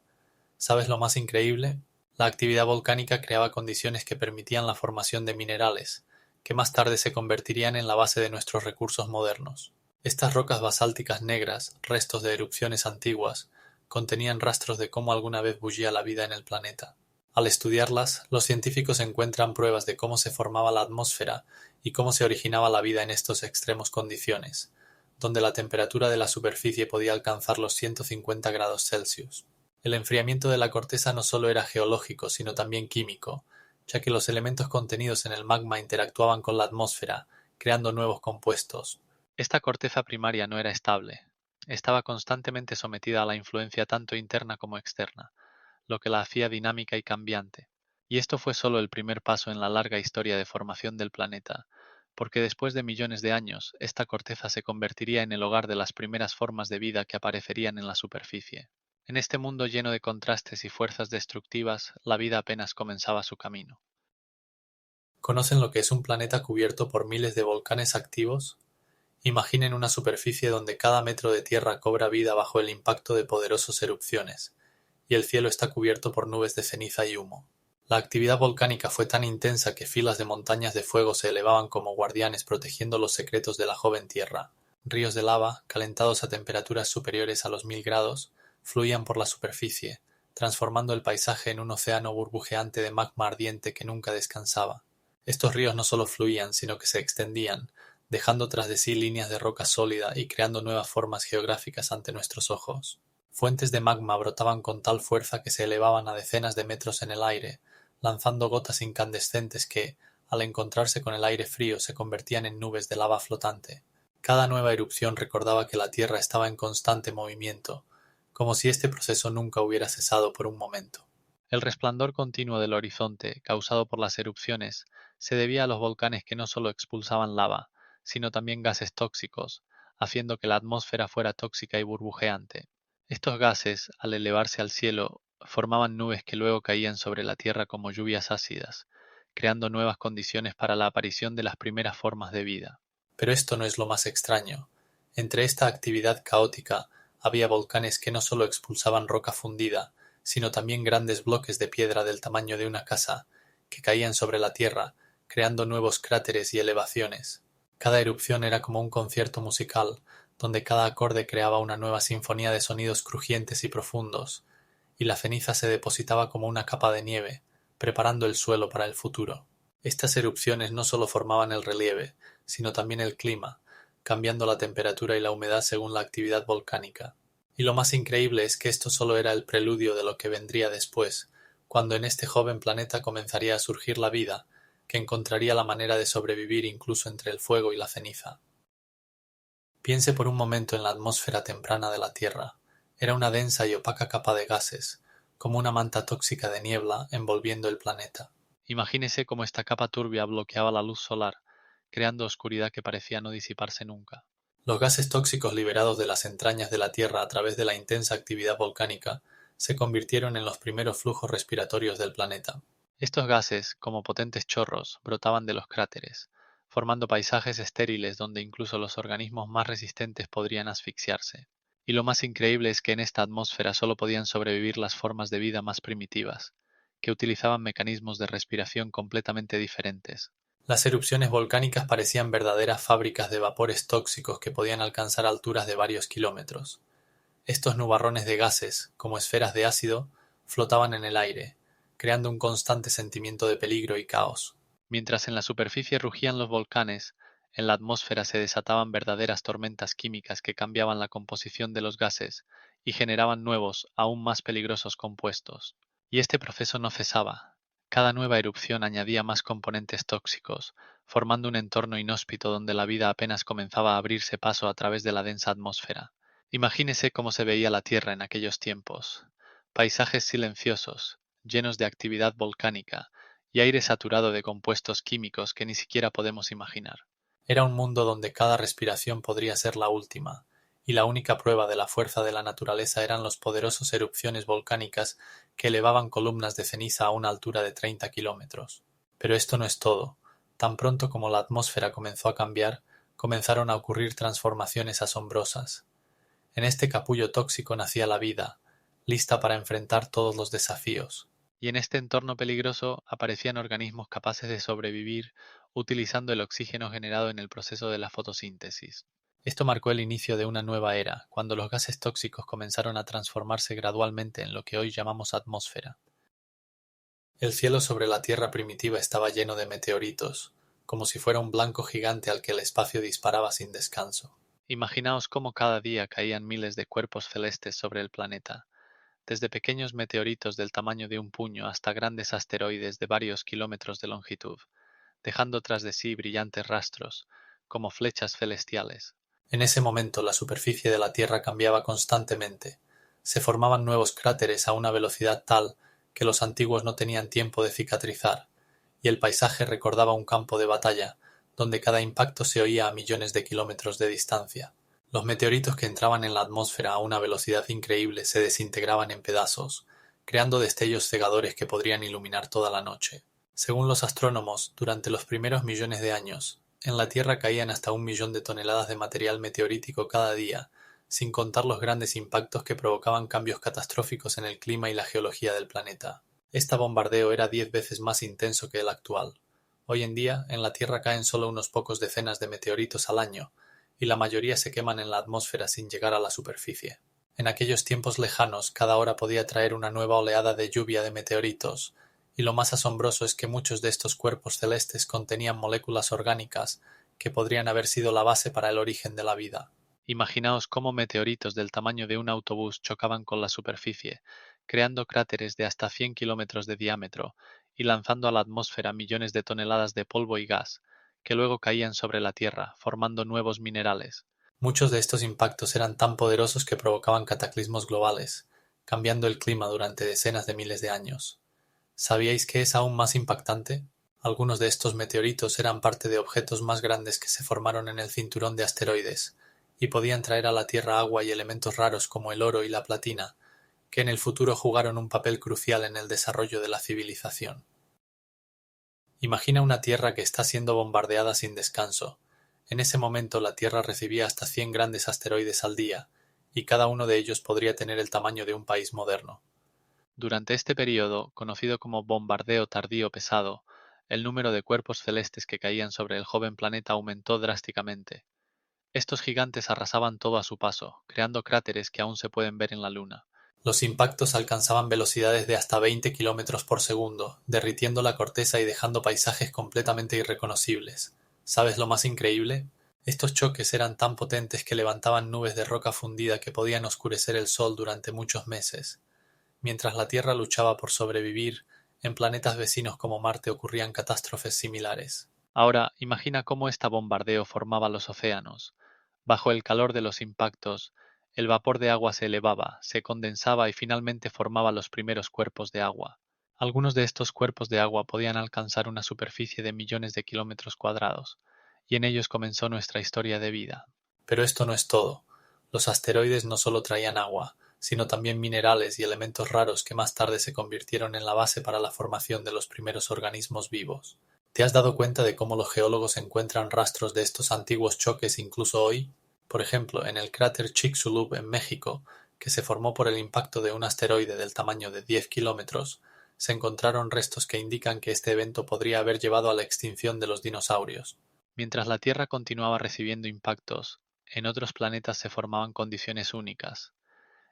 ¿Sabes lo más increíble? La actividad volcánica creaba condiciones que permitían la formación de minerales, que más tarde se convertirían en la base de nuestros recursos modernos. Estas rocas basálticas negras, restos de erupciones antiguas, contenían rastros de cómo alguna vez bullía la vida en el planeta. Al estudiarlas, los científicos encuentran pruebas de cómo se formaba la atmósfera y cómo se originaba la vida en estos extremos condiciones, donde la temperatura de la superficie podía alcanzar los 150 grados Celsius. El enfriamiento de la corteza no solo era geológico, sino también químico, ya que los elementos contenidos en el magma interactuaban con la atmósfera, creando nuevos compuestos. Esta corteza primaria no era estable. Estaba constantemente sometida a la influencia tanto interna como externa, lo que la hacía dinámica y cambiante. Y esto fue solo el primer paso en la larga historia de formación del planeta, porque después de millones de años, esta corteza se convertiría en el hogar de las primeras formas de vida que aparecerían en la superficie. En este mundo lleno de contrastes y fuerzas destructivas, la vida apenas comenzaba su camino. ¿Conocen lo que es un planeta cubierto por miles de volcanes activos? Imaginen una superficie donde cada metro de tierra cobra vida bajo el impacto de poderosas erupciones, y el cielo está cubierto por nubes de ceniza y humo. La actividad volcánica fue tan intensa que filas de montañas de fuego se elevaban como guardianes protegiendo los secretos de la joven tierra. Ríos de lava, calentados a temperaturas superiores a los 1000 grados, fluían por la superficie, transformando el paisaje en un océano burbujeante de magma ardiente que nunca descansaba. Estos ríos no solo fluían, sino que se extendían, dejando tras de sí líneas de roca sólida y creando nuevas formas geográficas ante nuestros ojos. Fuentes de magma brotaban con tal fuerza que se elevaban a decenas de metros en el aire, lanzando gotas incandescentes que, al encontrarse con el aire frío, se convertían en nubes de lava flotante. Cada nueva erupción recordaba que la Tierra estaba en constante movimiento, como si este proceso nunca hubiera cesado por un momento. El resplandor continuo del horizonte, causado por las erupciones, se debía a los volcanes que no solo expulsaban lava, sino también gases tóxicos, haciendo que la atmósfera fuera tóxica y burbujeante. Estos gases, al elevarse al cielo, formaban nubes que luego caían sobre la Tierra como lluvias ácidas, creando nuevas condiciones para la aparición de las primeras formas de vida. Pero esto no es lo más extraño. Entre esta actividad caótica había volcanes que no solo expulsaban roca fundida, sino también grandes bloques de piedra del tamaño de una casa, que caían sobre la Tierra, creando nuevos cráteres y elevaciones. Cada erupción era como un concierto musical, donde cada acorde creaba una nueva sinfonía de sonidos crujientes y profundos, y la ceniza se depositaba como una capa de nieve, preparando el suelo para el futuro. Estas erupciones no solo formaban el relieve, sino también el clima, cambiando la temperatura y la humedad según la actividad volcánica. Y lo más increíble es que esto solo era el preludio de lo que vendría después, cuando en este joven planeta comenzaría a surgir la vida, que encontraría la manera de sobrevivir incluso entre el fuego y la ceniza. Piense por un momento en la atmósfera temprana de la Tierra. Era una densa y opaca capa de gases, como una manta tóxica de niebla envolviendo el planeta. Imagínese cómo esta capa turbia bloqueaba la luz solar, creando oscuridad que parecía no disiparse nunca. Los gases tóxicos liberados de las entrañas de la Tierra a través de la intensa actividad volcánica se convirtieron en los primeros flujos respiratorios del planeta. Estos gases, como potentes chorros, brotaban de los cráteres, formando paisajes estériles donde incluso los organismos más resistentes podrían asfixiarse. Y lo más increíble es que en esta atmósfera solo podían sobrevivir las formas de vida más primitivas, que utilizaban mecanismos de respiración completamente diferentes. Las erupciones volcánicas parecían verdaderas fábricas de vapores tóxicos que podían alcanzar alturas de varios kilómetros. Estos nubarrones de gases, como esferas de ácido, flotaban en el aire, creando un constante sentimiento de peligro y caos. Mientras en la superficie rugían los volcanes, en la atmósfera se desataban verdaderas tormentas químicas que cambiaban la composición de los gases y generaban nuevos, aún más peligrosos compuestos. Y este proceso no cesaba. Cada nueva erupción añadía más componentes tóxicos, formando un entorno inhóspito donde la vida apenas comenzaba a abrirse paso a través de la densa atmósfera. Imagínese cómo se veía la Tierra en aquellos tiempos. Paisajes silenciosos, llenos de actividad volcánica, y aire saturado de compuestos químicos que ni siquiera podemos imaginar. Era un mundo donde cada respiración podría ser la última, y la única prueba de la fuerza de la naturaleza eran las poderosas erupciones volcánicas que elevaban columnas de ceniza a una altura de 30 kilómetros. Pero esto no es todo. Tan pronto como la atmósfera comenzó a cambiar, comenzaron a ocurrir transformaciones asombrosas. En este capullo tóxico nacía la vida, lista para enfrentar todos los desafíos. Y en este entorno peligroso aparecían organismos capaces de sobrevivir utilizando el oxígeno generado en el proceso de la fotosíntesis. Esto marcó el inicio de una nueva era, cuando los gases tóxicos comenzaron a transformarse gradualmente en lo que hoy llamamos atmósfera. El cielo sobre la Tierra primitiva estaba lleno de meteoritos, como si fuera un blanco gigante al que el espacio disparaba sin descanso. Imaginaos cómo cada día caían miles de cuerpos celestes sobre el planeta, desde pequeños meteoritos del tamaño de un puño hasta grandes asteroides de varios kilómetros de longitud, dejando tras de sí brillantes rastros, como flechas celestiales. En ese momento la superficie de la Tierra cambiaba constantemente. Se formaban nuevos cráteres a una velocidad tal que los antiguos no tenían tiempo de cicatrizar, y el paisaje recordaba un campo de batalla, donde cada impacto se oía a millones de kilómetros de distancia. Los meteoritos que entraban en la atmósfera a una velocidad increíble se desintegraban en pedazos, creando destellos cegadores que podrían iluminar toda la noche. Según los astrónomos, durante los primeros millones de años, en la Tierra caían hasta 1 millón de toneladas de material meteorítico cada día, sin contar los grandes impactos que provocaban cambios catastróficos en el clima y la geología del planeta. Este bombardeo era 10 veces más intenso que el actual. Hoy en día, en la Tierra caen solo unos pocos decenas de meteoritos al año, y la mayoría se queman en la atmósfera sin llegar a la superficie. En aquellos tiempos lejanos, cada hora podía traer una nueva oleada de lluvia de meteoritos, y lo más asombroso es que muchos de estos cuerpos celestes contenían moléculas orgánicas que podrían haber sido la base para el origen de la vida. Imaginaos cómo meteoritos del tamaño de un autobús chocaban con la superficie, creando cráteres de hasta 100 kilómetros de diámetro y lanzando a la atmósfera millones de toneladas de polvo y gas, que luego caían sobre la Tierra, formando nuevos minerales. Muchos de estos impactos eran tan poderosos que provocaban cataclismos globales, cambiando el clima durante decenas de miles de años. ¿Sabíais qué es aún más impactante? Algunos de estos meteoritos eran parte de objetos más grandes que se formaron en el cinturón de asteroides, y podían traer a la Tierra agua y elementos raros como el oro y la platina, que en el futuro jugaron un papel crucial en el desarrollo de la civilización. Imagina una Tierra que está siendo bombardeada sin descanso. En ese momento la Tierra recibía hasta 100 grandes asteroides al día, y cada uno de ellos podría tener el tamaño de un país moderno. Durante este período, conocido como bombardeo tardío pesado, el número de cuerpos celestes que caían sobre el joven planeta aumentó drásticamente. Estos gigantes arrasaban todo a su paso, creando cráteres que aún se pueden ver en la Luna. Los impactos alcanzaban velocidades de hasta 20 kilómetros por segundo, derritiendo la corteza y dejando paisajes completamente irreconocibles. ¿Sabes lo más increíble? Estos choques eran tan potentes que levantaban nubes de roca fundida que podían oscurecer el sol durante muchos meses. Mientras la Tierra luchaba por sobrevivir, en planetas vecinos como Marte ocurrían catástrofes similares. Ahora, imagina cómo este bombardeo formaba los océanos. Bajo el calor de los impactos, el vapor de agua se elevaba, se condensaba y finalmente formaba los primeros cuerpos de agua. Algunos de estos cuerpos de agua podían alcanzar una superficie de millones de kilómetros cuadrados, y en ellos comenzó nuestra historia de vida. Pero esto no es todo. Los asteroides no solo traían agua, sino también minerales y elementos raros que más tarde se convirtieron en la base para la formación de los primeros organismos vivos. ¿Te has dado cuenta de cómo los geólogos encuentran rastros de estos antiguos choques incluso hoy? Por ejemplo, en el cráter Chicxulub en México, que se formó por el impacto de un asteroide del tamaño de 10 kilómetros, se encontraron restos que indican que este evento podría haber llevado a la extinción de los dinosaurios. Mientras la Tierra continuaba recibiendo impactos, en otros planetas se formaban condiciones únicas.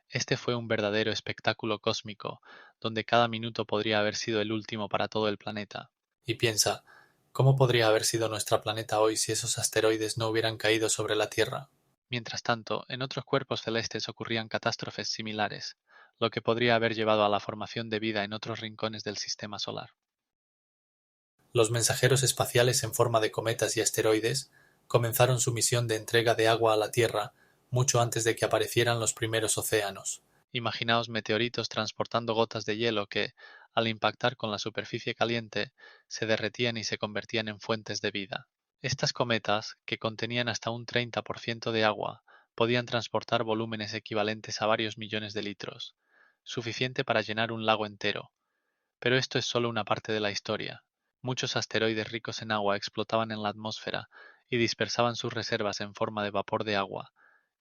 Este fue un verdadero espectáculo cósmico, donde cada minuto podría haber sido el último para todo el planeta. Y piensa, ¿cómo podría haber sido nuestro planeta hoy si esos asteroides no hubieran caído sobre la Tierra? Mientras tanto, en otros cuerpos celestes ocurrían catástrofes similares, lo que podría haber llevado a la formación de vida en otros rincones del sistema solar. Los mensajeros espaciales en forma de cometas y asteroides comenzaron su misión de entrega de agua a la Tierra mucho antes de que aparecieran los primeros océanos. Imaginaos meteoritos transportando gotas de hielo que, al impactar con la superficie caliente, se derretían y se convertían en fuentes de vida. Estas cometas, que contenían hasta un 30% de agua, podían transportar volúmenes equivalentes a varios millones de litros, suficiente para llenar un lago entero. Pero esto es solo una parte de la historia. Muchos asteroides ricos en agua explotaban en la atmósfera y dispersaban sus reservas en forma de vapor de agua,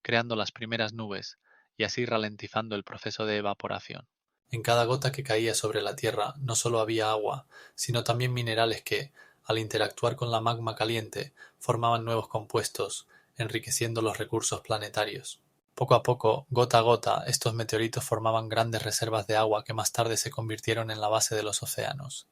creando las primeras nubes y así ralentizando el proceso de evaporación. En cada gota que caía sobre la Tierra no solo había agua, sino también minerales que, al interactuar con la magma caliente, formaban nuevos compuestos, enriqueciendo los recursos planetarios. Poco a poco, gota a gota, estos meteoritos formaban grandes reservas de agua que más tarde se convirtieron en la base de los océanos.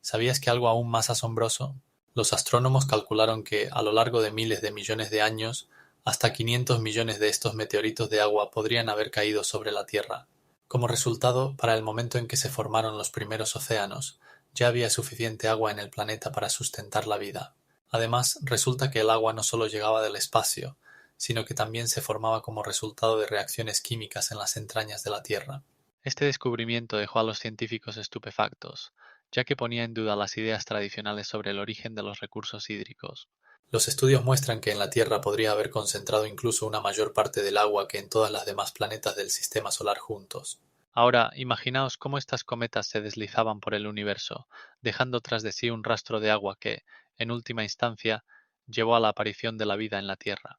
¿Sabías que algo aún más asombroso? Los astrónomos calcularon que, a lo largo de miles de millones de años, hasta 500 millones de estos meteoritos de agua podrían haber caído sobre la Tierra. Como resultado, para el momento en que se formaron los primeros océanos, ya había suficiente agua en el planeta para sustentar la vida. Además, resulta que el agua no solo llegaba del espacio, sino que también se formaba como resultado de reacciones químicas en las entrañas de la Tierra. Este descubrimiento dejó a los científicos estupefactos, ya que ponía en duda las ideas tradicionales sobre el origen de los recursos hídricos. Los estudios muestran que en la Tierra podría haber concentrado incluso una mayor parte del agua que en todas las demás planetas del sistema solar juntos. Ahora, imaginaos cómo estas cometas se deslizaban por el universo, dejando tras de sí un rastro de agua que, en última instancia, llevó a la aparición de la vida en la Tierra.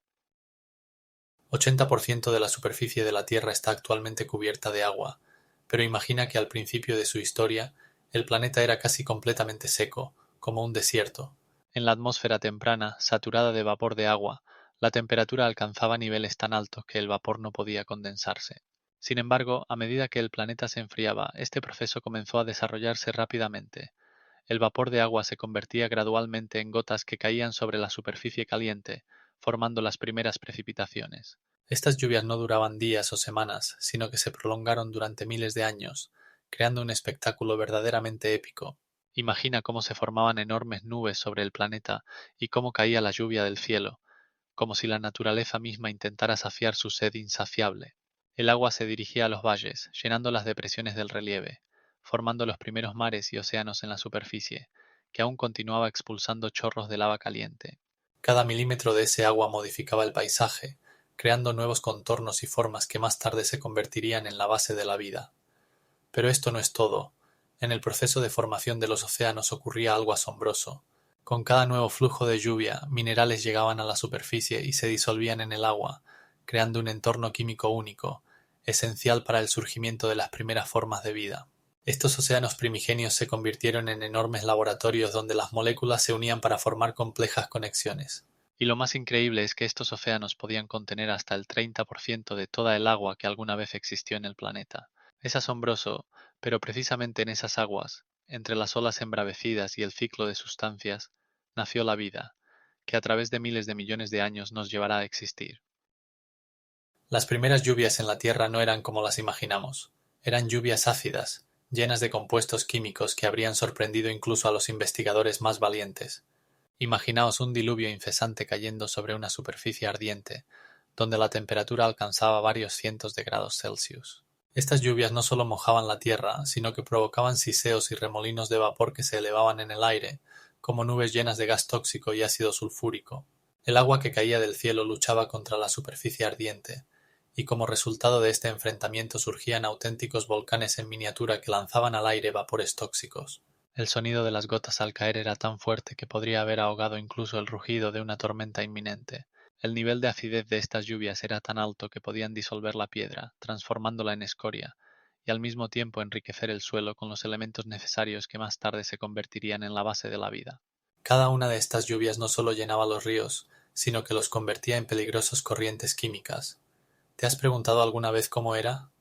80% de la superficie de la Tierra está actualmente cubierta de agua, pero imagina que al principio de su historia el planeta era casi completamente seco, como un desierto. En la atmósfera temprana, saturada de vapor de agua, la temperatura alcanzaba niveles tan altos que el vapor no podía condensarse. Sin embargo, a medida que el planeta se enfriaba, este proceso comenzó a desarrollarse rápidamente. El vapor de agua se convertía gradualmente en gotas que caían sobre la superficie caliente, formando las primeras precipitaciones. Estas lluvias no duraban días o semanas, sino que se prolongaron durante miles de años, creando un espectáculo verdaderamente épico. Imagina cómo se formaban enormes nubes sobre el planeta y cómo caía la lluvia del cielo, como si la naturaleza misma intentara saciar su sed insaciable. El agua se dirigía a los valles, llenando las depresiones del relieve, formando los primeros mares y océanos en la superficie, que aún continuaba expulsando chorros de lava caliente. Cada milímetro de ese agua modificaba el paisaje, creando nuevos contornos y formas que más tarde se convertirían en la base de la vida. Pero esto no es todo. En el proceso de formación de los océanos ocurría algo asombroso. Con cada nuevo flujo de lluvia, minerales llegaban a la superficie y se disolvían en el agua, creando un entorno químico único, esencial para el surgimiento de las primeras formas de vida. Estos océanos primigenios se convirtieron en enormes laboratorios donde las moléculas se unían para formar complejas conexiones. Y lo más increíble es que estos océanos podían contener hasta el 30% de toda el agua que alguna vez existió en el planeta. Es asombroso, pero precisamente en esas aguas, entre las olas embravecidas y el ciclo de sustancias, nació la vida, que a través de miles de millones de años nos llevará a existir. Las primeras lluvias en la Tierra no eran como las imaginamos. Eran lluvias ácidas, llenas de compuestos químicos que habrían sorprendido incluso a los investigadores más valientes. Imaginaos un diluvio incesante cayendo sobre una superficie ardiente, donde la temperatura alcanzaba varios cientos de grados Celsius. Estas lluvias no solo mojaban la tierra, sino que provocaban siseos y remolinos de vapor que se elevaban en el aire, como nubes llenas de gas tóxico y ácido sulfúrico. El agua que caía del cielo luchaba contra la superficie ardiente, y como resultado de este enfrentamiento surgían auténticos volcanes en miniatura que lanzaban al aire vapores tóxicos. El sonido de las gotas al caer era tan fuerte que podría haber ahogado incluso el rugido de una tormenta inminente. El nivel de acidez de estas lluvias era tan alto que podían disolver la piedra, transformándola en escoria, y al mismo tiempo enriquecer el suelo con los elementos necesarios que más tarde se convertirían en la base de la vida. Cada una de estas lluvias no solo llenaba los ríos, sino que los convertía en peligrosas corrientes químicas. ¿Te has preguntado alguna vez cómo era?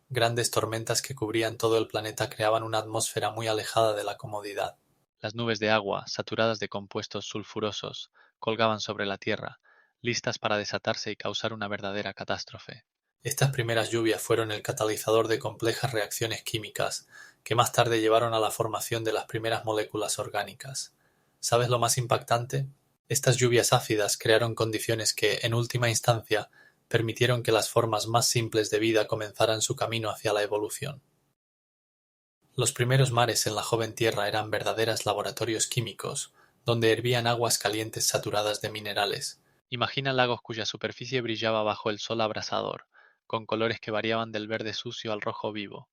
Grandes tormentas que cubrían todo el planeta creaban una atmósfera muy alejada de la comodidad. Las nubes de agua, saturadas de compuestos sulfurosos, colgaban sobre la Tierra, listas para desatarse y causar una verdadera catástrofe. Estas primeras lluvias fueron el catalizador de complejas reacciones químicas, que más tarde llevaron a la formación de las primeras moléculas orgánicas. ¿Sabes lo más impactante? Estas lluvias ácidas crearon condiciones que, en última instancia, permitieron que las formas más simples de vida comenzaran su camino hacia la evolución. Los primeros mares en la joven Tierra eran verdaderos laboratorios químicos, donde hervían aguas calientes saturadas de minerales. Imagina lagos cuya superficie brillaba bajo el sol abrasador, con colores que variaban del verde sucio al rojo vivo.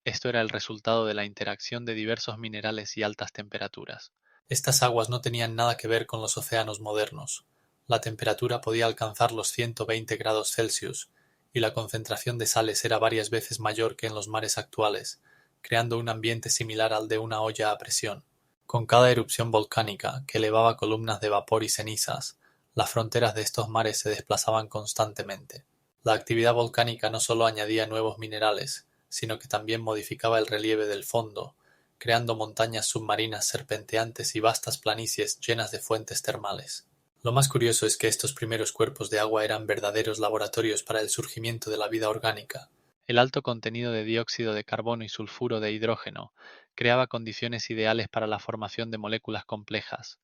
Esto era el resultado de la interacción de diversos minerales y altas temperaturas. Estas aguas no tenían nada que ver con los océanos modernos. La temperatura podía alcanzar los 120 grados Celsius, y la concentración de sales era varias veces mayor que en los mares actuales, creando un ambiente similar al de una olla a presión. Con cada erupción volcánica, que elevaba columnas de vapor y cenizas, las fronteras de estos mares se desplazaban constantemente. La actividad volcánica no solo añadía nuevos minerales, sino que también modificaba el relieve del fondo, creando montañas submarinas serpenteantes y vastas planicies llenas de fuentes termales. Lo más curioso es que estos primeros cuerpos de agua eran verdaderos laboratorios para el surgimiento de la vida orgánica. El alto contenido de dióxido de carbono y sulfuro de hidrógeno creaba condiciones ideales para la formación de moléculas complejas.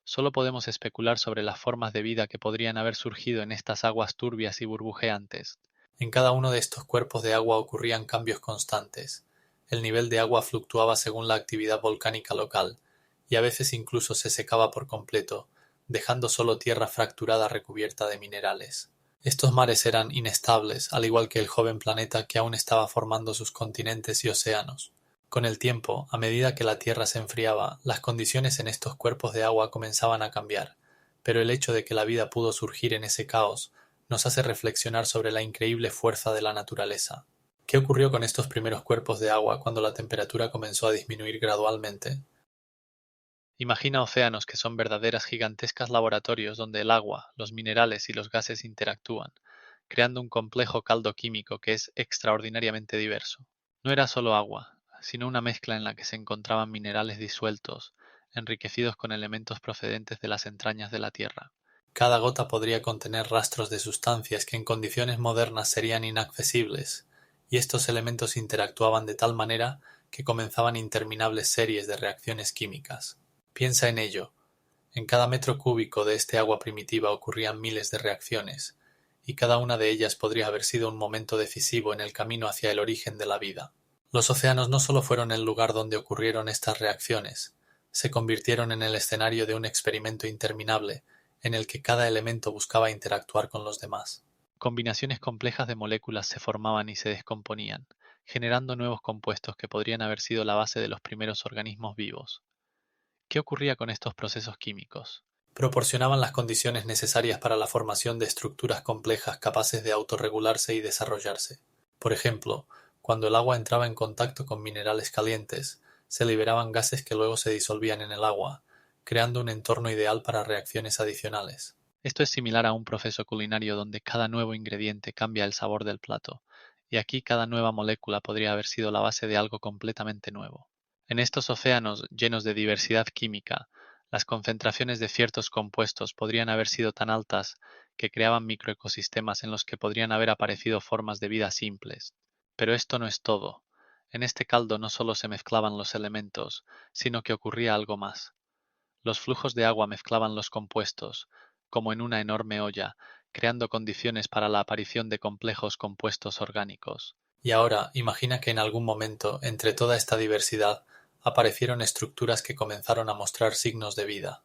Solo podemos especular sobre las formas de vida que podrían haber surgido en estas aguas turbias y burbujeantes. En cada uno de estos cuerpos de agua ocurrían cambios constantes. El nivel de agua fluctuaba según la actividad volcánica local, y a veces incluso se secaba por completo, dejando solo tierra fracturada recubierta de minerales. Estos mares eran inestables, al igual que el joven planeta que aún estaba formando sus continentes y océanos. Con el tiempo, a medida que la Tierra se enfriaba, las condiciones en estos cuerpos de agua comenzaban a cambiar, pero el hecho de que la vida pudo surgir en ese caos nos hace reflexionar sobre la increíble fuerza de la naturaleza. ¿Qué ocurrió con estos primeros cuerpos de agua cuando la temperatura comenzó a disminuir gradualmente? Imagina océanos que son verdaderas gigantescas laboratorios donde el agua, los minerales y los gases interactúan, creando un complejo caldo químico que es extraordinariamente diverso. No era solo agua, sino una mezcla en la que se encontraban minerales disueltos, enriquecidos con elementos procedentes de las entrañas de la Tierra. Cada gota podría contener rastros de sustancias que en condiciones modernas serían inaccesibles, y estos elementos interactuaban de tal manera que comenzaban interminables series de reacciones químicas. Piensa en ello. En cada metro cúbico de este agua primitiva ocurrían miles de reacciones, y cada una de ellas podría haber sido un momento decisivo en el camino hacia el origen de la vida. Los océanos no solo fueron el lugar donde ocurrieron estas reacciones, se convirtieron en el escenario de un experimento interminable, en el que cada elemento buscaba interactuar con los demás. Combinaciones complejas de moléculas se formaban y se descomponían, generando nuevos compuestos que podrían haber sido la base de los primeros organismos vivos. ¿Qué ocurría con estos procesos químicos? Proporcionaban las condiciones necesarias para la formación de estructuras complejas capaces de autorregularse y desarrollarse. Por ejemplo, cuando el agua entraba en contacto con minerales calientes, se liberaban gases que luego se disolvían en el agua, creando un entorno ideal para reacciones adicionales. Esto es similar a un proceso culinario donde cada nuevo ingrediente cambia el sabor del plato, y aquí cada nueva molécula podría haber sido la base de algo completamente nuevo. En estos océanos llenos de diversidad química, las concentraciones de ciertos compuestos podrían haber sido tan altas que creaban microecosistemas en los que podrían haber aparecido formas de vida simples. Pero esto no es todo. En este caldo no solo se mezclaban los elementos, sino que ocurría algo más. Los flujos de agua mezclaban los compuestos, como en una enorme olla, creando condiciones para la aparición de complejos compuestos orgánicos. Y ahora, imagina que en algún momento, entre toda esta diversidad, aparecieron estructuras que comenzaron a mostrar signos de vida.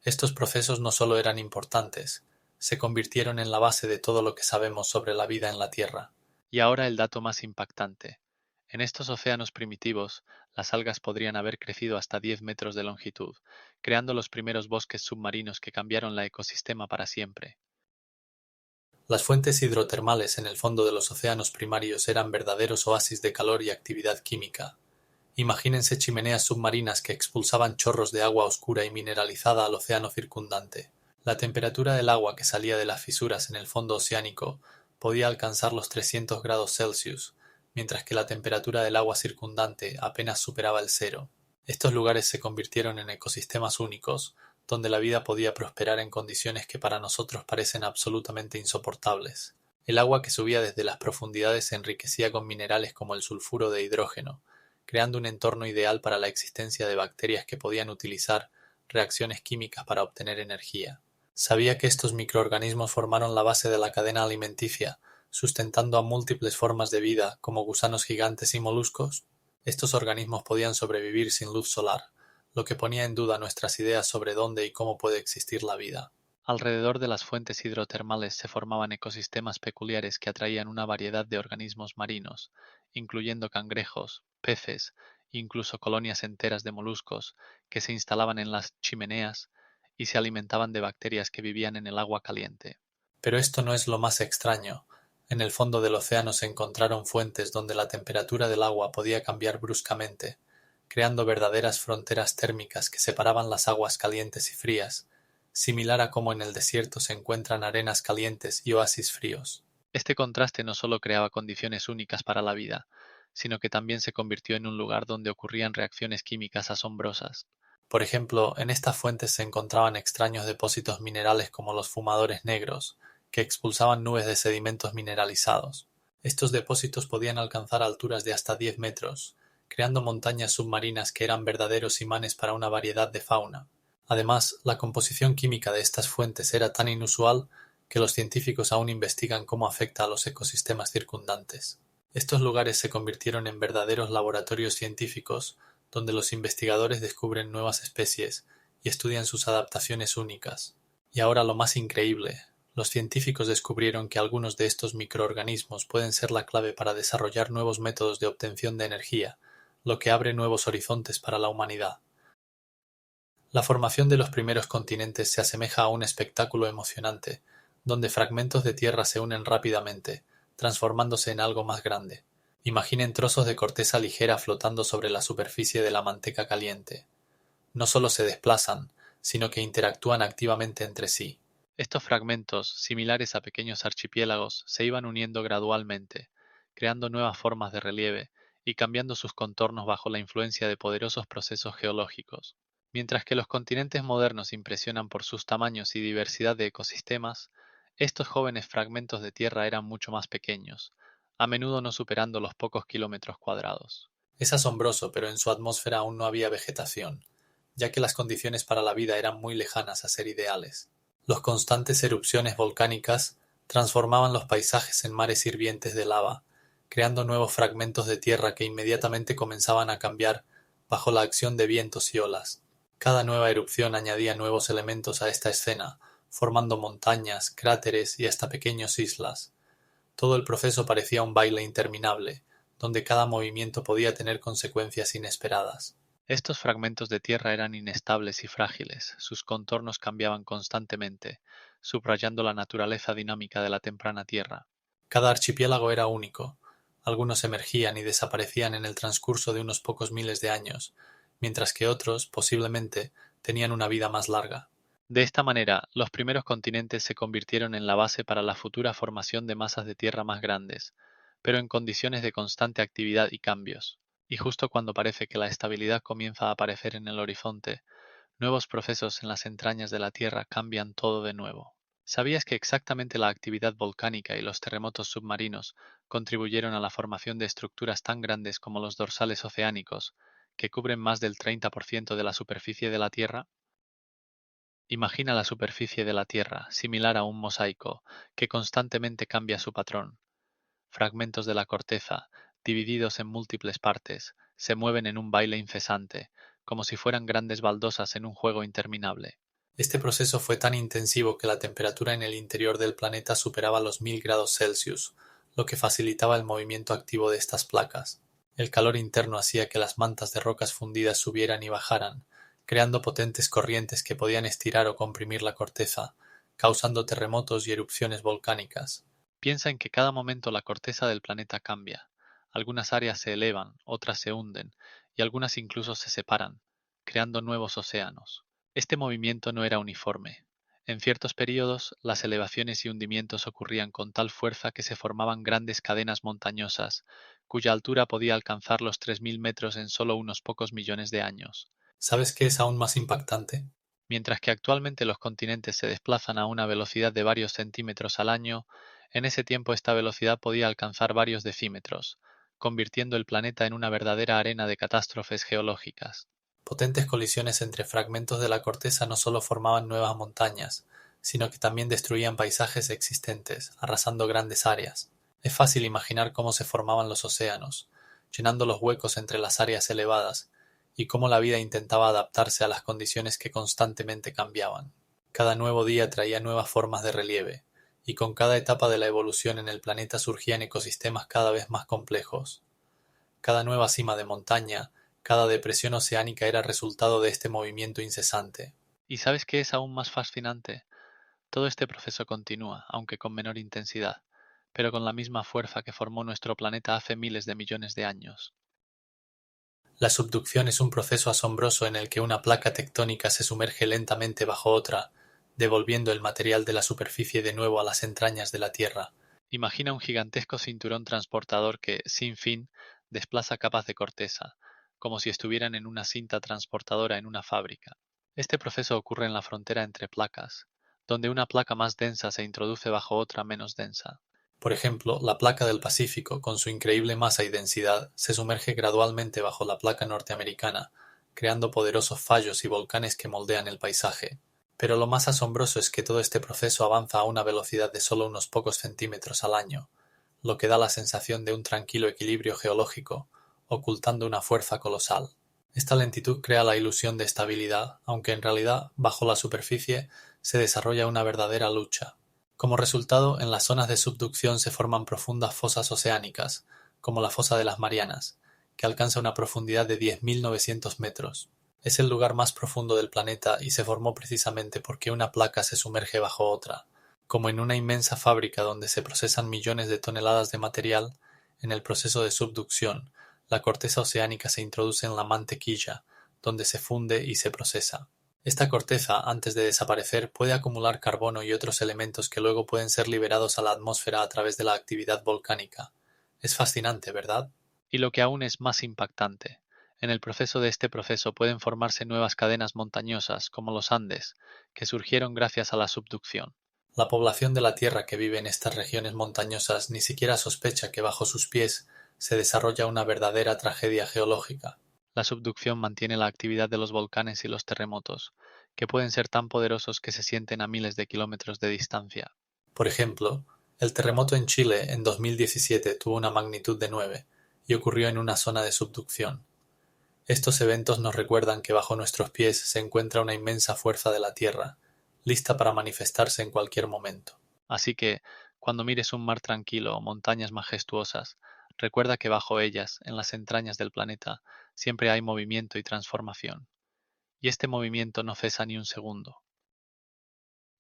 Estos procesos no solo eran importantes, se convirtieron en la base de todo lo que sabemos sobre la vida en la Tierra. Y ahora el dato más impactante. En estos océanos primitivos, las algas podrían haber crecido hasta 10 metros de longitud, creando los primeros bosques submarinos que cambiaron la ecosistema para siempre. Las fuentes hidrotermales en el fondo de los océanos primarios eran verdaderos oasis de calor y actividad química. Imagínense chimeneas submarinas que expulsaban chorros de agua oscura y mineralizada al océano circundante. La temperatura del agua que salía de las fisuras en el fondo oceánico podía alcanzar los 300 grados Celsius, mientras que la temperatura del agua circundante apenas superaba el cero. Estos lugares se convirtieron en ecosistemas únicos, donde la vida podía prosperar en condiciones que para nosotros parecen absolutamente insoportables. El agua que subía desde las profundidades se enriquecía con minerales como el sulfuro de hidrógeno, creando un entorno ideal para la existencia de bacterias que podían utilizar reacciones químicas para obtener energía. ¿Sabía que estos microorganismos formaron la base de la cadena alimenticia, sustentando a múltiples formas de vida como gusanos gigantes y moluscos? Estos organismos podían sobrevivir sin luz solar, lo que ponía en duda nuestras ideas sobre dónde y cómo puede existir la vida. Alrededor de las fuentes hidrotermales se formaban ecosistemas peculiares que atraían una variedad de organismos marinos, incluyendo cangrejos, peces, e incluso colonias enteras de moluscos que se instalaban en las chimeneas y se alimentaban de bacterias que vivían en el agua caliente. Pero esto no es lo más extraño. En el fondo del océano se encontraron fuentes donde la temperatura del agua podía cambiar bruscamente, creando verdaderas fronteras térmicas que separaban las aguas calientes y frías, similar a cómo en el desierto se encuentran arenas calientes y oasis fríos. Este contraste no solo creaba condiciones únicas para la vida, sino que también se convirtió en un lugar donde ocurrían reacciones químicas asombrosas. Por ejemplo, en estas fuentes se encontraban extraños depósitos minerales como los fumadores negros, que expulsaban nubes de sedimentos mineralizados. Estos depósitos podían alcanzar alturas de hasta 10 metros, creando montañas submarinas que eran verdaderos imanes para una variedad de fauna. Además, la composición química de estas fuentes era tan inusual que los científicos aún investigan cómo afecta a los ecosistemas circundantes. Estos lugares se convirtieron en verdaderos laboratorios científicos donde los investigadores descubren nuevas especies y estudian sus adaptaciones únicas. Y ahora lo más increíble, los científicos descubrieron que algunos de estos microorganismos pueden ser la clave para desarrollar nuevos métodos de obtención de energía, lo que abre nuevos horizontes para la humanidad. La formación de los primeros continentes se asemeja a un espectáculo emocionante, donde fragmentos de tierra se unen rápidamente, transformándose en algo más grande. Imaginen trozos de corteza ligera flotando sobre la superficie de la manteca caliente. No solo se desplazan, sino que interactúan activamente entre sí. Estos fragmentos, similares a pequeños archipiélagos, se iban uniendo gradualmente, creando nuevas formas de relieve y cambiando sus contornos bajo la influencia de poderosos procesos geológicos. Mientras que los continentes modernos impresionan por sus tamaños y diversidad de ecosistemas, estos jóvenes fragmentos de tierra eran mucho más pequeños, a menudo no superando los pocos kilómetros cuadrados. Es asombroso, pero en su atmósfera aún no había vegetación, ya que las condiciones para la vida eran muy lejanas a ser ideales. Las constantes erupciones volcánicas transformaban los paisajes en mares hirvientes de lava, creando nuevos fragmentos de tierra que inmediatamente comenzaban a cambiar bajo la acción de vientos y olas. Cada nueva erupción añadía nuevos elementos a esta escena, formando montañas, cráteres y hasta pequeñas islas. Todo el proceso parecía un baile interminable, donde cada movimiento podía tener consecuencias inesperadas. Estos fragmentos de tierra eran inestables y frágiles, sus contornos cambiaban constantemente, subrayando la naturaleza dinámica de la temprana Tierra. Cada archipiélago era único. Algunos emergían y desaparecían en el transcurso de unos pocos miles de años, mientras que otros, posiblemente, tenían una vida más larga. De esta manera, los primeros continentes se convirtieron en la base para la futura formación de masas de tierra más grandes, pero en condiciones de constante actividad y cambios. Y justo cuando parece que la estabilidad comienza a aparecer en el horizonte, nuevos procesos en las entrañas de la Tierra cambian todo de nuevo. ¿Sabías que exactamente la actividad volcánica y los terremotos submarinos contribuyeron a la formación de estructuras tan grandes como los dorsales oceánicos, que cubren más del 30% de la superficie de la Tierra? Imagina la superficie de la Tierra, similar a un mosaico, que constantemente cambia su patrón. Fragmentos de la corteza, divididos en múltiples partes, se mueven en un baile incesante, como si fueran grandes baldosas en un juego interminable. Este proceso fue tan intensivo que la temperatura en el interior del planeta superaba los 1000 °C, lo que facilitaba el movimiento activo de estas placas. El calor interno hacía que las mantas de rocas fundidas subieran y bajaran, creando potentes corrientes que podían estirar o comprimir la corteza, causando terremotos y erupciones volcánicas. Piensa en que cada momento la corteza del planeta cambia. Algunas áreas se elevan, otras se hunden, y algunas incluso se separan, creando nuevos océanos. Este movimiento no era uniforme. En ciertos períodos, las elevaciones y hundimientos ocurrían con tal fuerza que se formaban grandes cadenas montañosas, cuya altura podía alcanzar los 3.000 metros en solo unos pocos millones de años. ¿Sabes qué es aún más impactante? Mientras que actualmente los continentes se desplazan a una velocidad de varios centímetros al año, en ese tiempo esta velocidad podía alcanzar varios decímetros, convirtiendo el planeta en una verdadera arena de catástrofes geológicas. Potentes colisiones entre fragmentos de la corteza no solo formaban nuevas montañas, sino que también destruían paisajes existentes, arrasando grandes áreas. Es fácil imaginar cómo se formaban los océanos, llenando los huecos entre las áreas elevadas, y cómo la vida intentaba adaptarse a las condiciones que constantemente cambiaban. Cada nuevo día traía nuevas formas de relieve, y con cada etapa de la evolución en el planeta surgían ecosistemas cada vez más complejos. Cada nueva cima de montaña, cada depresión oceánica era resultado de este movimiento incesante. ¿Y sabes qué es aún más fascinante? Todo este proceso continúa, aunque con menor intensidad, pero con la misma fuerza que formó nuestro planeta hace miles de millones de años. La subducción es un proceso asombroso en el que una placa tectónica se sumerge lentamente bajo otra, devolviendo el material de la superficie de nuevo a las entrañas de la Tierra. Imagina un gigantesco cinturón transportador que, sin fin, desplaza capas de corteza, como si estuvieran en una cinta transportadora en una fábrica. Este proceso ocurre en la frontera entre placas, donde una placa más densa se introduce bajo otra menos densa. Por ejemplo, la placa del Pacífico, con su increíble masa y densidad, se sumerge gradualmente bajo la placa norteamericana, creando poderosos fallos y volcanes que moldean el paisaje. Pero lo más asombroso es que todo este proceso avanza a una velocidad de solo unos pocos centímetros al año, lo que da la sensación de un tranquilo equilibrio geológico, ocultando una fuerza colosal. Esta lentitud crea la ilusión de estabilidad, aunque en realidad, bajo la superficie, se desarrolla una verdadera lucha. Como resultado, en las zonas de subducción se forman profundas fosas oceánicas, como la fosa de las Marianas, que alcanza una profundidad de 10.900 metros. Es el lugar más profundo del planeta y se formó precisamente porque una placa se sumerge bajo otra. Como en una inmensa fábrica donde se procesan millones de toneladas de material, en el proceso de subducción, la corteza oceánica se introduce en la mantequilla, donde se funde y se procesa. Esta corteza, antes de desaparecer, puede acumular carbono y otros elementos que luego pueden ser liberados a la atmósfera a través de la actividad volcánica. Es fascinante, ¿verdad? Y lo que aún es más impactante, en el proceso de este proceso pueden formarse nuevas cadenas montañosas, como los Andes, que surgieron gracias a la subducción. La población de la Tierra que vive en estas regiones montañosas ni siquiera sospecha que bajo sus pies se desarrolla una verdadera tragedia geológica. La subducción mantiene la actividad de los volcanes y los terremotos, que pueden ser tan poderosos que se sienten a miles de kilómetros de distancia. Por ejemplo, el terremoto en Chile en 2017 tuvo una magnitud de 9 y ocurrió en una zona de subducción. Estos eventos nos recuerdan que bajo nuestros pies se encuentra una inmensa fuerza de la Tierra, lista para manifestarse en cualquier momento. Así que, cuando mires un mar tranquilo o montañas majestuosas, recuerda que bajo ellas, en las entrañas del planeta, siempre hay movimiento y transformación. Y este movimiento no cesa ni un segundo.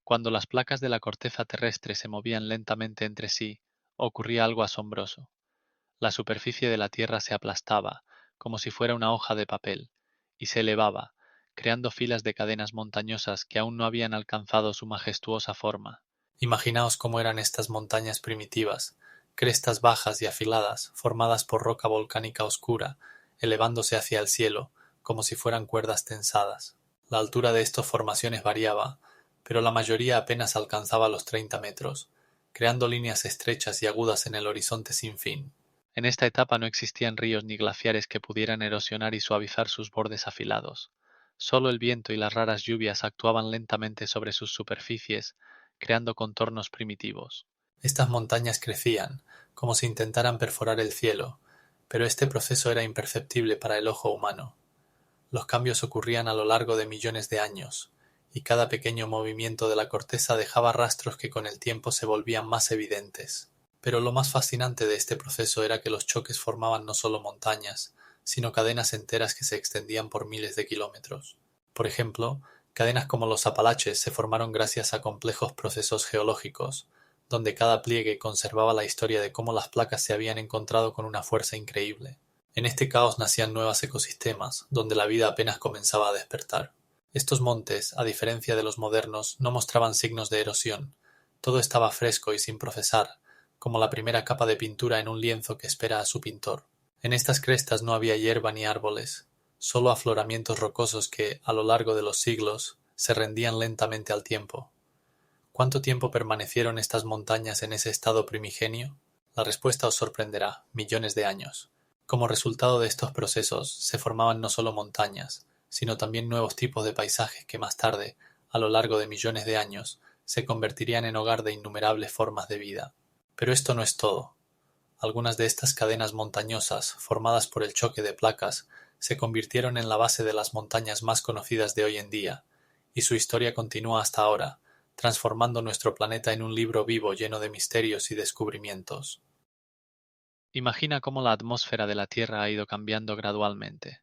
Cuando las placas de la corteza terrestre se movían lentamente entre sí, ocurría algo asombroso. La superficie de la Tierra se aplastaba, como si fuera una hoja de papel, y se elevaba, creando filas de cadenas montañosas que aún no habían alcanzado su majestuosa forma. Imaginaos cómo eran estas montañas primitivas, crestas bajas y afiladas, formadas por roca volcánica oscura, elevándose hacia el cielo, como si fueran cuerdas tensadas. La altura de estas formaciones variaba, pero la mayoría apenas alcanzaba los 30 metros, creando líneas estrechas y agudas en el horizonte sin fin. En esta etapa no existían ríos ni glaciares que pudieran erosionar y suavizar sus bordes afilados. Solo el viento y las raras lluvias actuaban lentamente sobre sus superficies, creando contornos primitivos. Estas montañas crecían, como si intentaran perforar el cielo, pero este proceso era imperceptible para el ojo humano. Los cambios ocurrían a lo largo de millones de años, y cada pequeño movimiento de la corteza dejaba rastros que con el tiempo se volvían más evidentes. Pero lo más fascinante de este proceso era que los choques formaban no solo montañas, sino cadenas enteras que se extendían por miles de kilómetros. Por ejemplo, cadenas como los Apalaches se formaron gracias a complejos procesos geológicos, donde cada pliegue conservaba la historia de cómo las placas se habían encontrado con una fuerza increíble. En este caos nacían nuevos ecosistemas, donde la vida apenas comenzaba a despertar. Estos montes, a diferencia de los modernos, no mostraban signos de erosión. Todo estaba fresco y sin procesar, como la primera capa de pintura en un lienzo que espera a su pintor. En estas crestas no había hierba ni árboles, solo afloramientos rocosos que, a lo largo de los siglos, se rendían lentamente al tiempo. ¿Cuánto tiempo permanecieron estas montañas en ese estado primigenio? La respuesta os sorprenderá: millones de años. Como resultado de estos procesos, se formaban no solo montañas, sino también nuevos tipos de paisajes que más tarde, a lo largo de millones de años, se convertirían en hogar de innumerables formas de vida. Pero esto no es todo. Algunas de estas cadenas montañosas, formadas por el choque de placas, se convirtieron en la base de las montañas más conocidas de hoy en día, y su historia continúa hasta ahora, transformando nuestro planeta en un libro vivo lleno de misterios y descubrimientos. Imagina cómo la atmósfera de la Tierra ha ido cambiando gradualmente.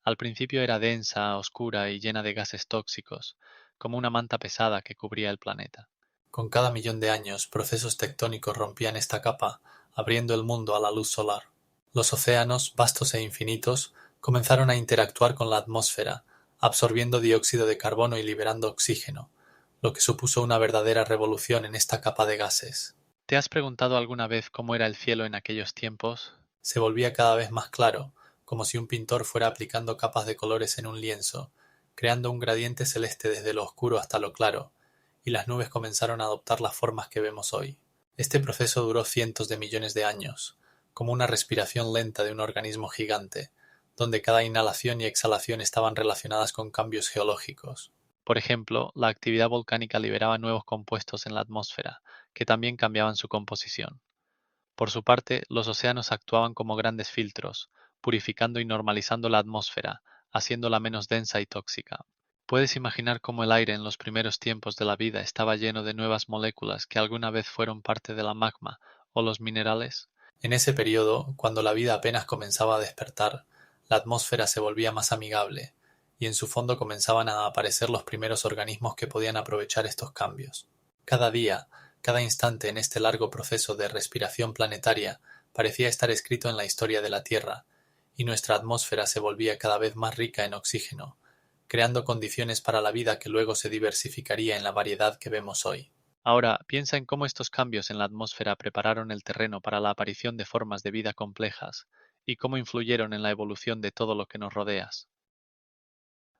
Al principio era densa, oscura y llena de gases tóxicos, como una manta pesada que cubría el planeta. Con cada millón de años, procesos tectónicos rompían esta capa, abriendo el mundo a la luz solar. Los océanos, vastos e infinitos, comenzaron a interactuar con la atmósfera, absorbiendo dióxido de carbono y liberando oxígeno, lo que supuso una verdadera revolución en esta capa de gases. ¿Te has preguntado alguna vez cómo era el cielo en aquellos tiempos? Se volvía cada vez más claro, como si un pintor fuera aplicando capas de colores en un lienzo, creando un gradiente celeste desde lo oscuro hasta lo claro, y las nubes comenzaron a adoptar las formas que vemos hoy. Este proceso duró cientos de millones de años, como una respiración lenta de un organismo gigante, donde cada inhalación y exhalación estaban relacionadas con cambios geológicos. Por ejemplo, la actividad volcánica liberaba nuevos compuestos en la atmósfera, que también cambiaban su composición. Por su parte, los océanos actuaban como grandes filtros, purificando y normalizando la atmósfera, haciéndola menos densa y tóxica. ¿Puedes imaginar cómo el aire en los primeros tiempos de la vida estaba lleno de nuevas moléculas que alguna vez fueron parte de la magma o los minerales? En ese periodo, cuando la vida apenas comenzaba a despertar, la atmósfera se volvía más amigable, y en su fondo comenzaban a aparecer los primeros organismos que podían aprovechar estos cambios. Cada día, cada instante en este largo proceso de respiración planetaria parecía estar escrito en la historia de la Tierra, y nuestra atmósfera se volvía cada vez más rica en oxígeno, creando condiciones para la vida que luego se diversificaría en la variedad que vemos hoy. Ahora, piensa en cómo estos cambios en la atmósfera prepararon el terreno para la aparición de formas de vida complejas y cómo influyeron en la evolución de todo lo que nos rodea.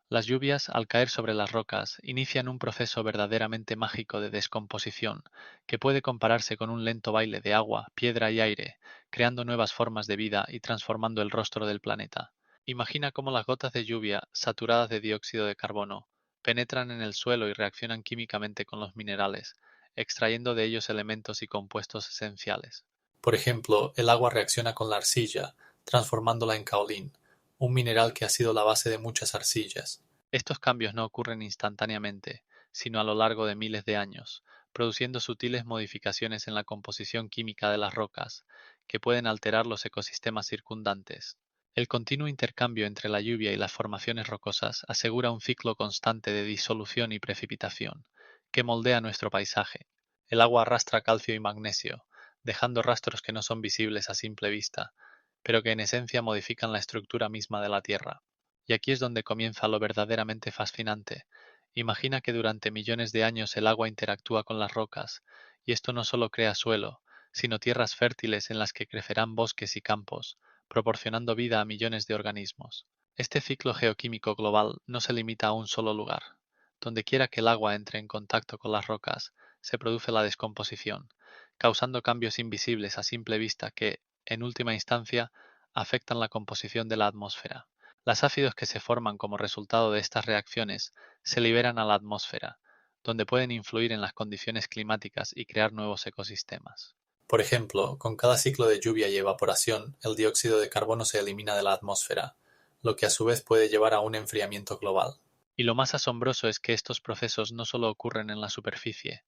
Las lluvias, al caer sobre las rocas, inician un proceso verdaderamente mágico de descomposición, que puede compararse con un lento baile de agua, piedra y aire, creando nuevas formas de vida y transformando el rostro del planeta. Imagina cómo las gotas de lluvia, saturadas de dióxido de carbono, penetran en el suelo y reaccionan químicamente con los minerales, extrayendo de ellos elementos y compuestos esenciales. Por ejemplo, el agua reacciona con la arcilla, transformándola en caolín, un mineral que ha sido la base de muchas arcillas. Estos cambios no ocurren instantáneamente, sino a lo largo de miles de años, produciendo sutiles modificaciones en la composición química de las rocas, que pueden alterar los ecosistemas circundantes. El continuo intercambio entre la lluvia y las formaciones rocosas asegura un ciclo constante de disolución y precipitación, que moldea nuestro paisaje. El agua arrastra calcio y magnesio, dejando rastros que no son visibles a simple vista, pero que en esencia modifican la estructura misma de la Tierra. Y aquí es donde comienza lo verdaderamente fascinante. Imagina que durante millones de años el agua interactúa con las rocas, y esto no solo crea suelo, sino tierras fértiles en las que crecerán bosques y campos, proporcionando vida a millones de organismos. Este ciclo geoquímico global no se limita a un solo lugar. Donde quiera que el agua entre en contacto con las rocas, se produce la descomposición, causando cambios invisibles a simple vista que, en última instancia, afectan la composición de la atmósfera. Los ácidos que se forman como resultado de estas reacciones se liberan a la atmósfera, donde pueden influir en las condiciones climáticas y crear nuevos ecosistemas. Por ejemplo, con cada ciclo de lluvia y evaporación, el dióxido de carbono se elimina de la atmósfera, lo que a su vez puede llevar a un enfriamiento global. Y lo más asombroso es que estos procesos no solo ocurren en la superficie,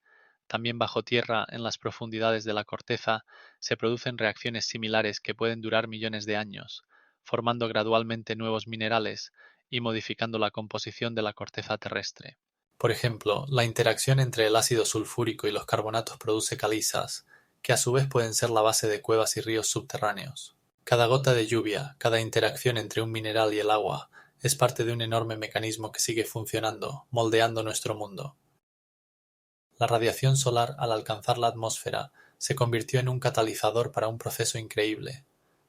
también bajo tierra, en las profundidades de la corteza, se producen reacciones similares que pueden durar millones de años, formando gradualmente nuevos minerales y modificando la composición de la corteza terrestre. Por ejemplo, la interacción entre el ácido sulfúrico y los carbonatos produce calizas, que a su vez pueden ser la base de cuevas y ríos subterráneos. Cada gota de lluvia, cada interacción entre un mineral y el agua, es parte de un enorme mecanismo que sigue funcionando, moldeando nuestro mundo. La radiación solar, al alcanzar la atmósfera, se convirtió en un catalizador para un proceso increíble.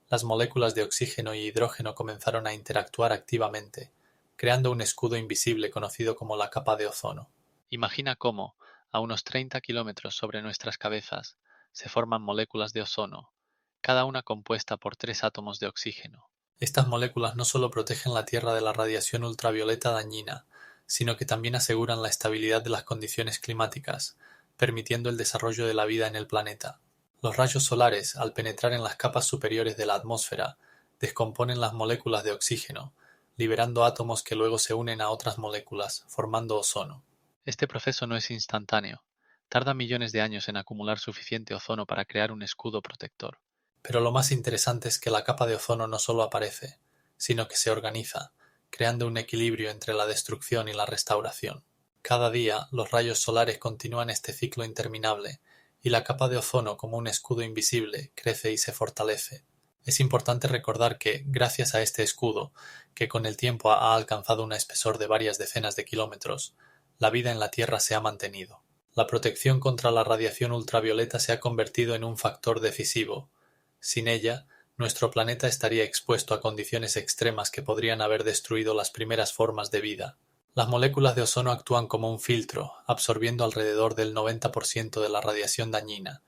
Las moléculas de oxígeno y hidrógeno comenzaron a interactuar activamente, creando un escudo invisible conocido como la capa de ozono. Imagina cómo, a unos 30 kilómetros sobre nuestras cabezas, se forman moléculas de ozono, cada una compuesta por 3 átomos de oxígeno. Estas moléculas no solo protegen la Tierra de la radiación ultravioleta dañina, sino que también aseguran la estabilidad de las condiciones climáticas, permitiendo el desarrollo de la vida en el planeta. Los rayos solares, al penetrar en las capas superiores de la atmósfera, descomponen las moléculas de oxígeno, liberando átomos que luego se unen a otras moléculas, formando ozono. Este proceso no es instantáneo. Tarda millones de años en acumular suficiente ozono para crear un escudo protector. Pero lo más interesante es que la capa de ozono no solo aparece, sino que se organiza, creando un equilibrio entre la destrucción y la restauración. Cada día, los rayos solares continúan este ciclo interminable, y la capa de ozono, como un escudo invisible, crece y se fortalece. Es importante recordar que, gracias a este escudo, que con el tiempo ha alcanzado un espesor de varias decenas de kilómetros, la vida en la Tierra se ha mantenido. La protección contra la radiación ultravioleta se ha convertido en un factor decisivo. Sin ella, nuestro planeta estaría expuesto a condiciones extremas que podrían haber destruido las primeras formas de vida. Las moléculas de ozono actúan como un filtro, absorbiendo alrededor del 90% de la radiación dañina,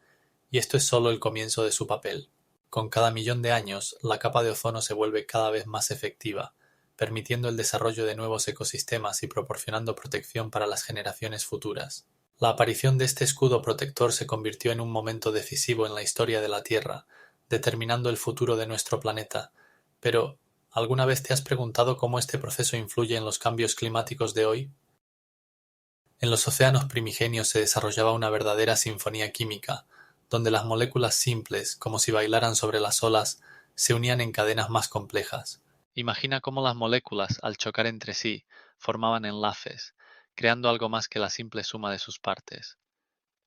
y esto es solo el comienzo de su papel. Con cada millón de años, la capa de ozono se vuelve cada vez más efectiva, permitiendo el desarrollo de nuevos ecosistemas y proporcionando protección para las generaciones futuras. La aparición de este escudo protector se convirtió en un momento decisivo en la historia de la Tierra, determinando el futuro de nuestro planeta. Pero, ¿alguna vez te has preguntado cómo este proceso influye en los cambios climáticos de hoy? En los océanos primigenios se desarrollaba una verdadera sinfonía química, donde las moléculas simples, como si bailaran sobre las olas, se unían en cadenas más complejas. Imagina cómo las moléculas, al chocar entre sí, formaban enlaces, creando algo más que la simple suma de sus partes.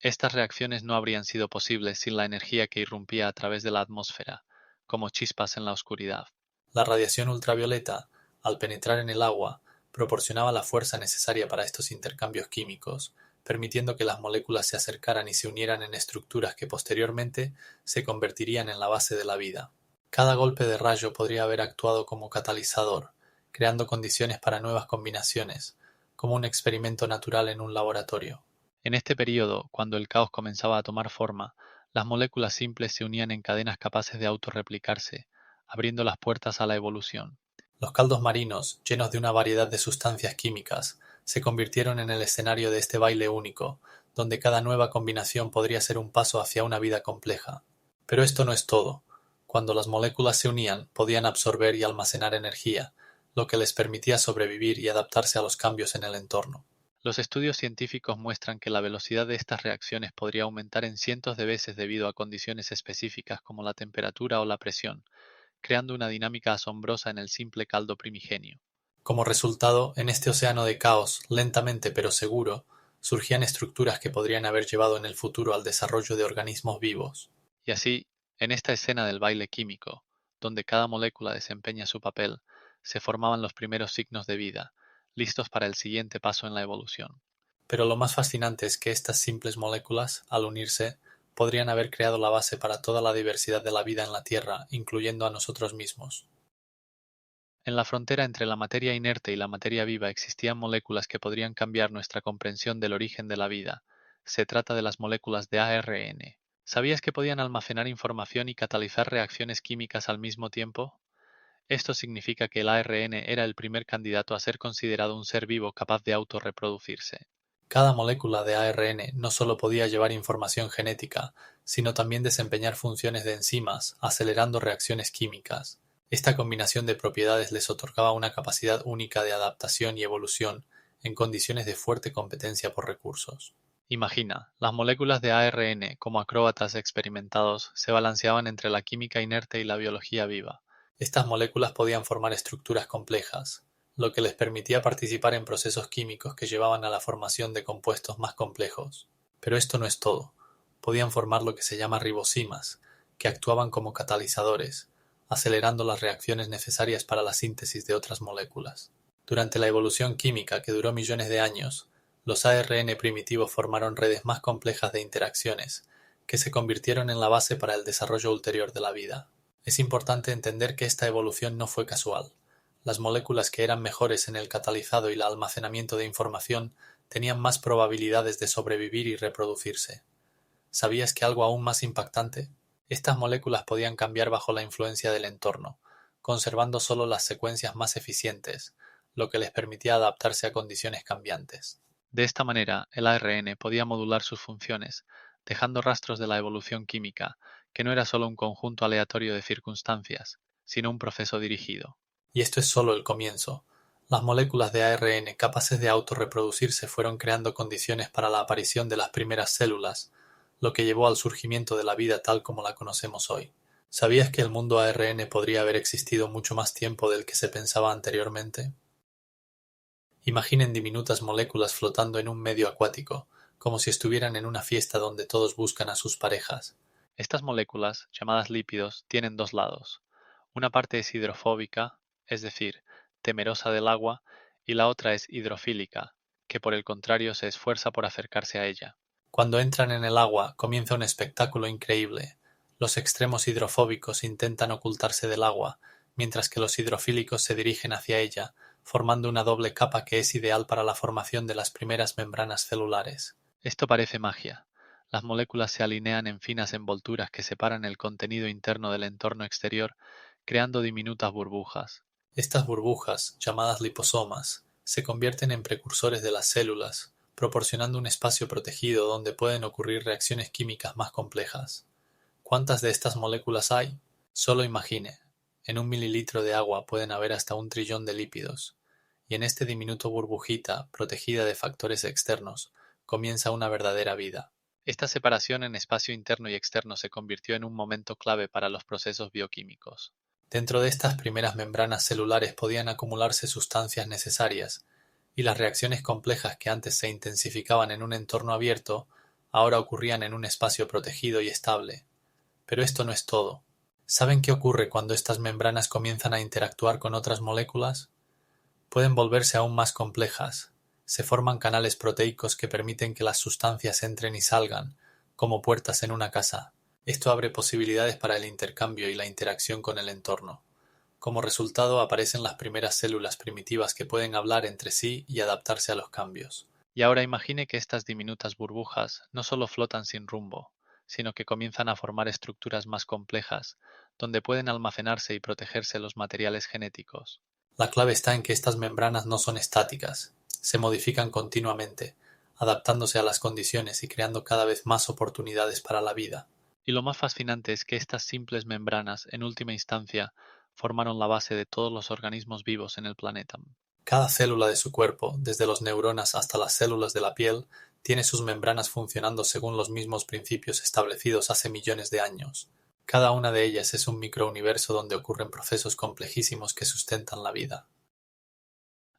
Estas reacciones no habrían sido posibles sin la energía que irrumpía a través de la atmósfera, como chispas en la oscuridad. La radiación ultravioleta, al penetrar en el agua, proporcionaba la fuerza necesaria para estos intercambios químicos, permitiendo que las moléculas se acercaran y se unieran en estructuras que posteriormente se convertirían en la base de la vida. Cada golpe de rayo podría haber actuado como catalizador, creando condiciones para nuevas combinaciones, como un experimento natural en un laboratorio. En este período, cuando el caos comenzaba a tomar forma, las moléculas simples se unían en cadenas capaces de autorreplicarse, abriendo las puertas a la evolución. Los caldos marinos, llenos de una variedad de sustancias químicas, se convirtieron en el escenario de este baile único, donde cada nueva combinación podría ser un paso hacia una vida compleja. Pero esto no es todo. Cuando las moléculas se unían, podían absorber y almacenar energía, lo que les permitía sobrevivir y adaptarse a los cambios en el entorno. Los estudios científicos muestran que la velocidad de estas reacciones podría aumentar en cientos de veces debido a condiciones específicas como la temperatura o la presión, creando una dinámica asombrosa en el simple caldo primigenio. Como resultado, en este océano de caos, lentamente pero seguro, surgían estructuras que podrían haber llevado en el futuro al desarrollo de organismos vivos. Y así, en esta escena del baile químico, donde cada molécula desempeña su papel, se formaban los primeros signos de vida, listos para el siguiente paso en la evolución. Pero lo más fascinante es que estas simples moléculas, al unirse, podrían haber creado la base para toda la diversidad de la vida en la Tierra, incluyendo a nosotros mismos. En la frontera entre la materia inerte y la materia viva existían moléculas que podrían cambiar nuestra comprensión del origen de la vida. Se trata de las moléculas de ARN. ¿Sabías que podían almacenar información y catalizar reacciones químicas al mismo tiempo? Esto significa que el ARN era el primer candidato a ser considerado un ser vivo capaz de autorreproducirse. Cada molécula de ARN no solo podía llevar información genética, sino también desempeñar funciones de enzimas, acelerando reacciones químicas. Esta combinación de propiedades les otorgaba una capacidad única de adaptación y evolución en condiciones de fuerte competencia por recursos. Imagina, las moléculas de ARN, como acróbatas experimentados, se balanceaban entre la química inerte y la biología viva. Estas moléculas podían formar estructuras complejas, lo que les permitía participar en procesos químicos que llevaban a la formación de compuestos más complejos. Pero esto no es todo. Podían formar lo que se llama ribosimas, que actuaban como catalizadores, acelerando las reacciones necesarias para la síntesis de otras moléculas. Durante la evolución química, que duró millones de años, los ARN primitivos formaron redes más complejas de interacciones, que se convirtieron en la base para el desarrollo ulterior de la vida. Es importante entender que esta evolución no fue casual. Las moléculas que eran mejores en el catalizado y el almacenamiento de información tenían más probabilidades de sobrevivir y reproducirse. ¿Sabías que algo aún más impactante? Estas moléculas podían cambiar bajo la influencia del entorno, conservando solo las secuencias más eficientes, lo que les permitía adaptarse a condiciones cambiantes. De esta manera, el ARN podía modular sus funciones, dejando rastros de la evolución química, que no era solo un conjunto aleatorio de circunstancias, sino un proceso dirigido. Y esto es solo el comienzo. Las moléculas de ARN capaces de autorreproducirse fueron creando condiciones para la aparición de las primeras células, lo que llevó al surgimiento de la vida tal como la conocemos hoy. ¿Sabías que el mundo ARN podría haber existido mucho más tiempo del que se pensaba anteriormente? Imaginen diminutas moléculas flotando en un medio acuático, como si estuvieran en una fiesta donde todos buscan a sus parejas. Estas moléculas, llamadas lípidos, tienen dos lados. Una parte es hidrofóbica, es decir, temerosa del agua, y la otra es hidrofílica, que por el contrario se esfuerza por acercarse a ella. Cuando entran en el agua, comienza un espectáculo increíble. Los extremos hidrofóbicos intentan ocultarse del agua, mientras que los hidrofílicos se dirigen hacia ella, formando una doble capa que es ideal para la formación de las primeras membranas celulares. Esto parece magia. Las moléculas se alinean en finas envolturas que separan el contenido interno del entorno exterior, creando diminutas burbujas. Estas burbujas, llamadas liposomas, se convierten en precursores de las células, proporcionando un espacio protegido donde pueden ocurrir reacciones químicas más complejas. ¿Cuántas de estas moléculas hay? Solo imagine. En 1 mililitro de agua pueden haber hasta 1 trillón de lípidos, y en este diminuto burbujita, protegida de factores externos, comienza una verdadera vida. Esta separación en espacio interno y externo se convirtió en un momento clave para los procesos bioquímicos. Dentro de estas primeras membranas celulares podían acumularse sustancias necesarias, y las reacciones complejas que antes se intensificaban en un entorno abierto, ahora ocurrían en un espacio protegido y estable. Pero esto no es todo. ¿Saben qué ocurre cuando estas membranas comienzan a interactuar con otras moléculas? Pueden volverse aún más complejas. Se forman canales proteicos que permiten que las sustancias entren y salgan, como puertas en una casa. Esto abre posibilidades para el intercambio y la interacción con el entorno. Como resultado aparecen las primeras células primitivas que pueden hablar entre sí y adaptarse a los cambios. Y ahora imagine que estas diminutas burbujas no solo flotan sin rumbo, sino que comienzan a formar estructuras más complejas, donde pueden almacenarse y protegerse los materiales genéticos. La clave está en que estas membranas no son estáticas, se modifican continuamente, adaptándose a las condiciones y creando cada vez más oportunidades para la vida. Y lo más fascinante es que estas simples membranas, en última instancia, formaron la base de todos los organismos vivos en el planeta. Cada célula de su cuerpo, desde los neuronas hasta las células de la piel, tiene sus membranas funcionando según los mismos principios establecidos hace millones de años. Cada una de ellas es un microuniverso donde ocurren procesos complejísimos que sustentan la vida.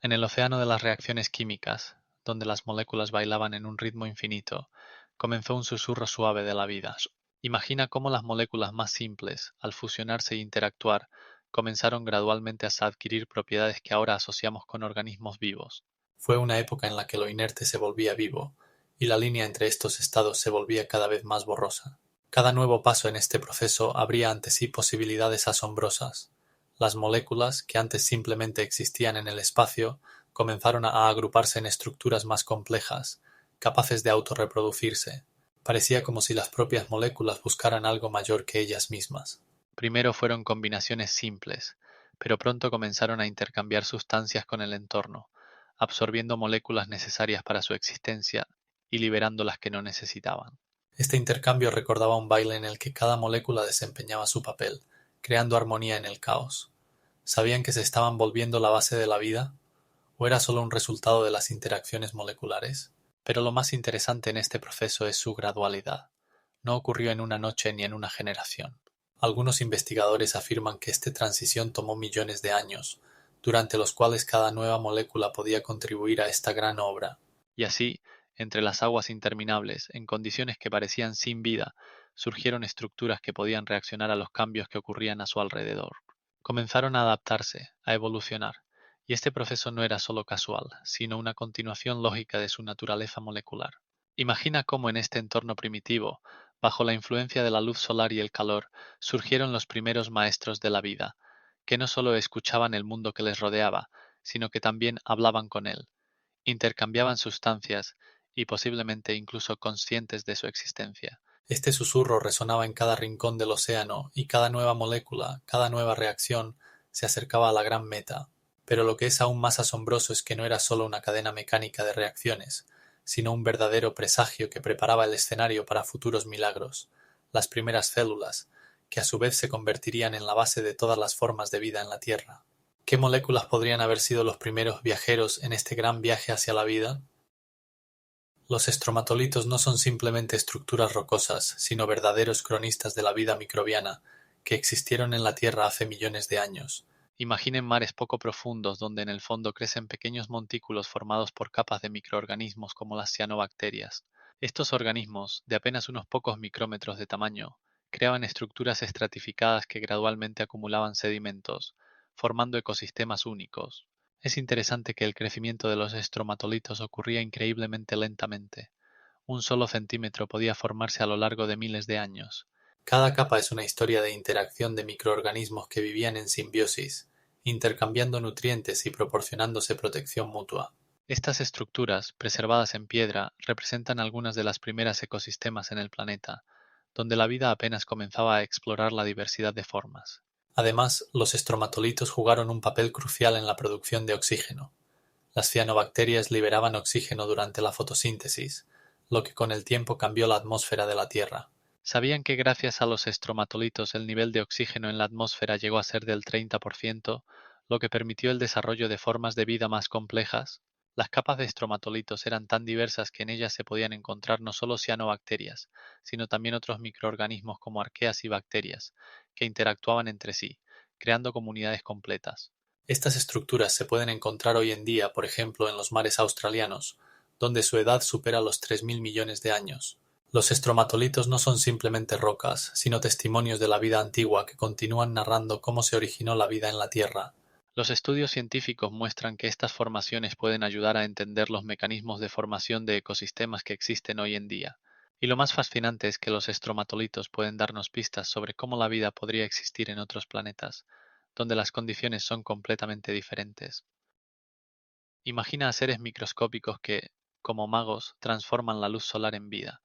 En el océano de las reacciones químicas, donde las moléculas bailaban en un ritmo infinito, comenzó un susurro suave de la vida. Imagina cómo las moléculas más simples, al fusionarse e interactuar, comenzaron gradualmente a adquirir propiedades que ahora asociamos con organismos vivos. Fue una época en la que lo inerte se volvía vivo, y la línea entre estos estados se volvía cada vez más borrosa. Cada nuevo paso en este proceso abría ante sí posibilidades asombrosas. Las moléculas, que antes simplemente existían en el espacio, comenzaron a agruparse en estructuras más complejas, capaces de autorreproducirse. Parecía como si las propias moléculas buscaran algo mayor que ellas mismas. Primero fueron combinaciones simples, pero pronto comenzaron a intercambiar sustancias con el entorno, absorbiendo moléculas necesarias para su existencia y liberando las que no necesitaban. Este intercambio recordaba un baile en el que cada molécula desempeñaba su papel, creando armonía en el caos. ¿Sabían que se estaban volviendo la base de la vida? ¿O era solo un resultado de las interacciones moleculares? Pero lo más interesante en este proceso es su gradualidad. No ocurrió en una noche ni en una generación. Algunos investigadores afirman que esta transición tomó millones de años, durante los cuales cada nueva molécula podía contribuir a esta gran obra. Y así, entre las aguas interminables, en condiciones que parecían sin vida, surgieron estructuras que podían reaccionar a los cambios que ocurrían a su alrededor. Comenzaron a adaptarse, a evolucionar, y este proceso no era solo casual, sino una continuación lógica de su naturaleza molecular. Imagina cómo en este entorno primitivo, bajo la influencia de la luz solar y el calor, surgieron los primeros maestros de la vida, que no solo escuchaban el mundo que les rodeaba, sino que también hablaban con él, intercambiaban sustancias y posiblemente incluso conscientes de su existencia. Este susurro resonaba en cada rincón del océano, y cada nueva molécula, cada nueva reacción, se acercaba a la gran meta. Pero lo que es aún más asombroso es que no era solo una cadena mecánica de reacciones, sino un verdadero presagio que preparaba el escenario para futuros milagros, las primeras células, que a su vez se convertirían en la base de todas las formas de vida en la Tierra. ¿Qué moléculas podrían haber sido los primeros viajeros en este gran viaje hacia la vida? Los estromatolitos no son simplemente estructuras rocosas, sino verdaderos cronistas de la vida microbiana, que existieron en la Tierra hace millones de años. Imaginen mares poco profundos donde en el fondo crecen pequeños montículos formados por capas de microorganismos como las cianobacterias. Estos organismos, de apenas unos pocos micrómetros de tamaño, creaban estructuras estratificadas que gradualmente acumulaban sedimentos, formando ecosistemas únicos. Es interesante que el crecimiento de los estromatolitos ocurría increíblemente lentamente. Un solo centímetro podía formarse a lo largo de miles de años. Cada capa es una historia de interacción de microorganismos que vivían en simbiosis, intercambiando nutrientes y proporcionándose protección mutua. Estas estructuras, preservadas en piedra, representan algunas de las primeras ecosistemas en el planeta, donde la vida apenas comenzaba a explorar la diversidad de formas. Además, los estromatolitos jugaron un papel crucial en la producción de oxígeno. Las cianobacterias liberaban oxígeno durante la fotosíntesis, lo que con el tiempo cambió la atmósfera de la Tierra. ¿Sabían que gracias a los estromatolitos el nivel de oxígeno en la atmósfera llegó a ser del 30%, lo que permitió el desarrollo de formas de vida más complejas? Las capas de estromatolitos eran tan diversas que en ellas se podían encontrar no solo cianobacterias, sino también otros microorganismos como arqueas y bacterias, que interactuaban entre sí, creando comunidades completas. Estas estructuras se pueden encontrar hoy en día, por ejemplo, en los mares australianos, donde su edad supera los 3.000 millones de años. Los estromatolitos no son simplemente rocas, sino testimonios de la vida antigua que continúan narrando cómo se originó la vida en la Tierra. Los estudios científicos muestran que estas formaciones pueden ayudar a entender los mecanismos de formación de ecosistemas que existen hoy en día. Y lo más fascinante es que los estromatolitos pueden darnos pistas sobre cómo la vida podría existir en otros planetas, donde las condiciones son completamente diferentes. Imagina a seres microscópicos que, como magos, transforman la luz solar en vida.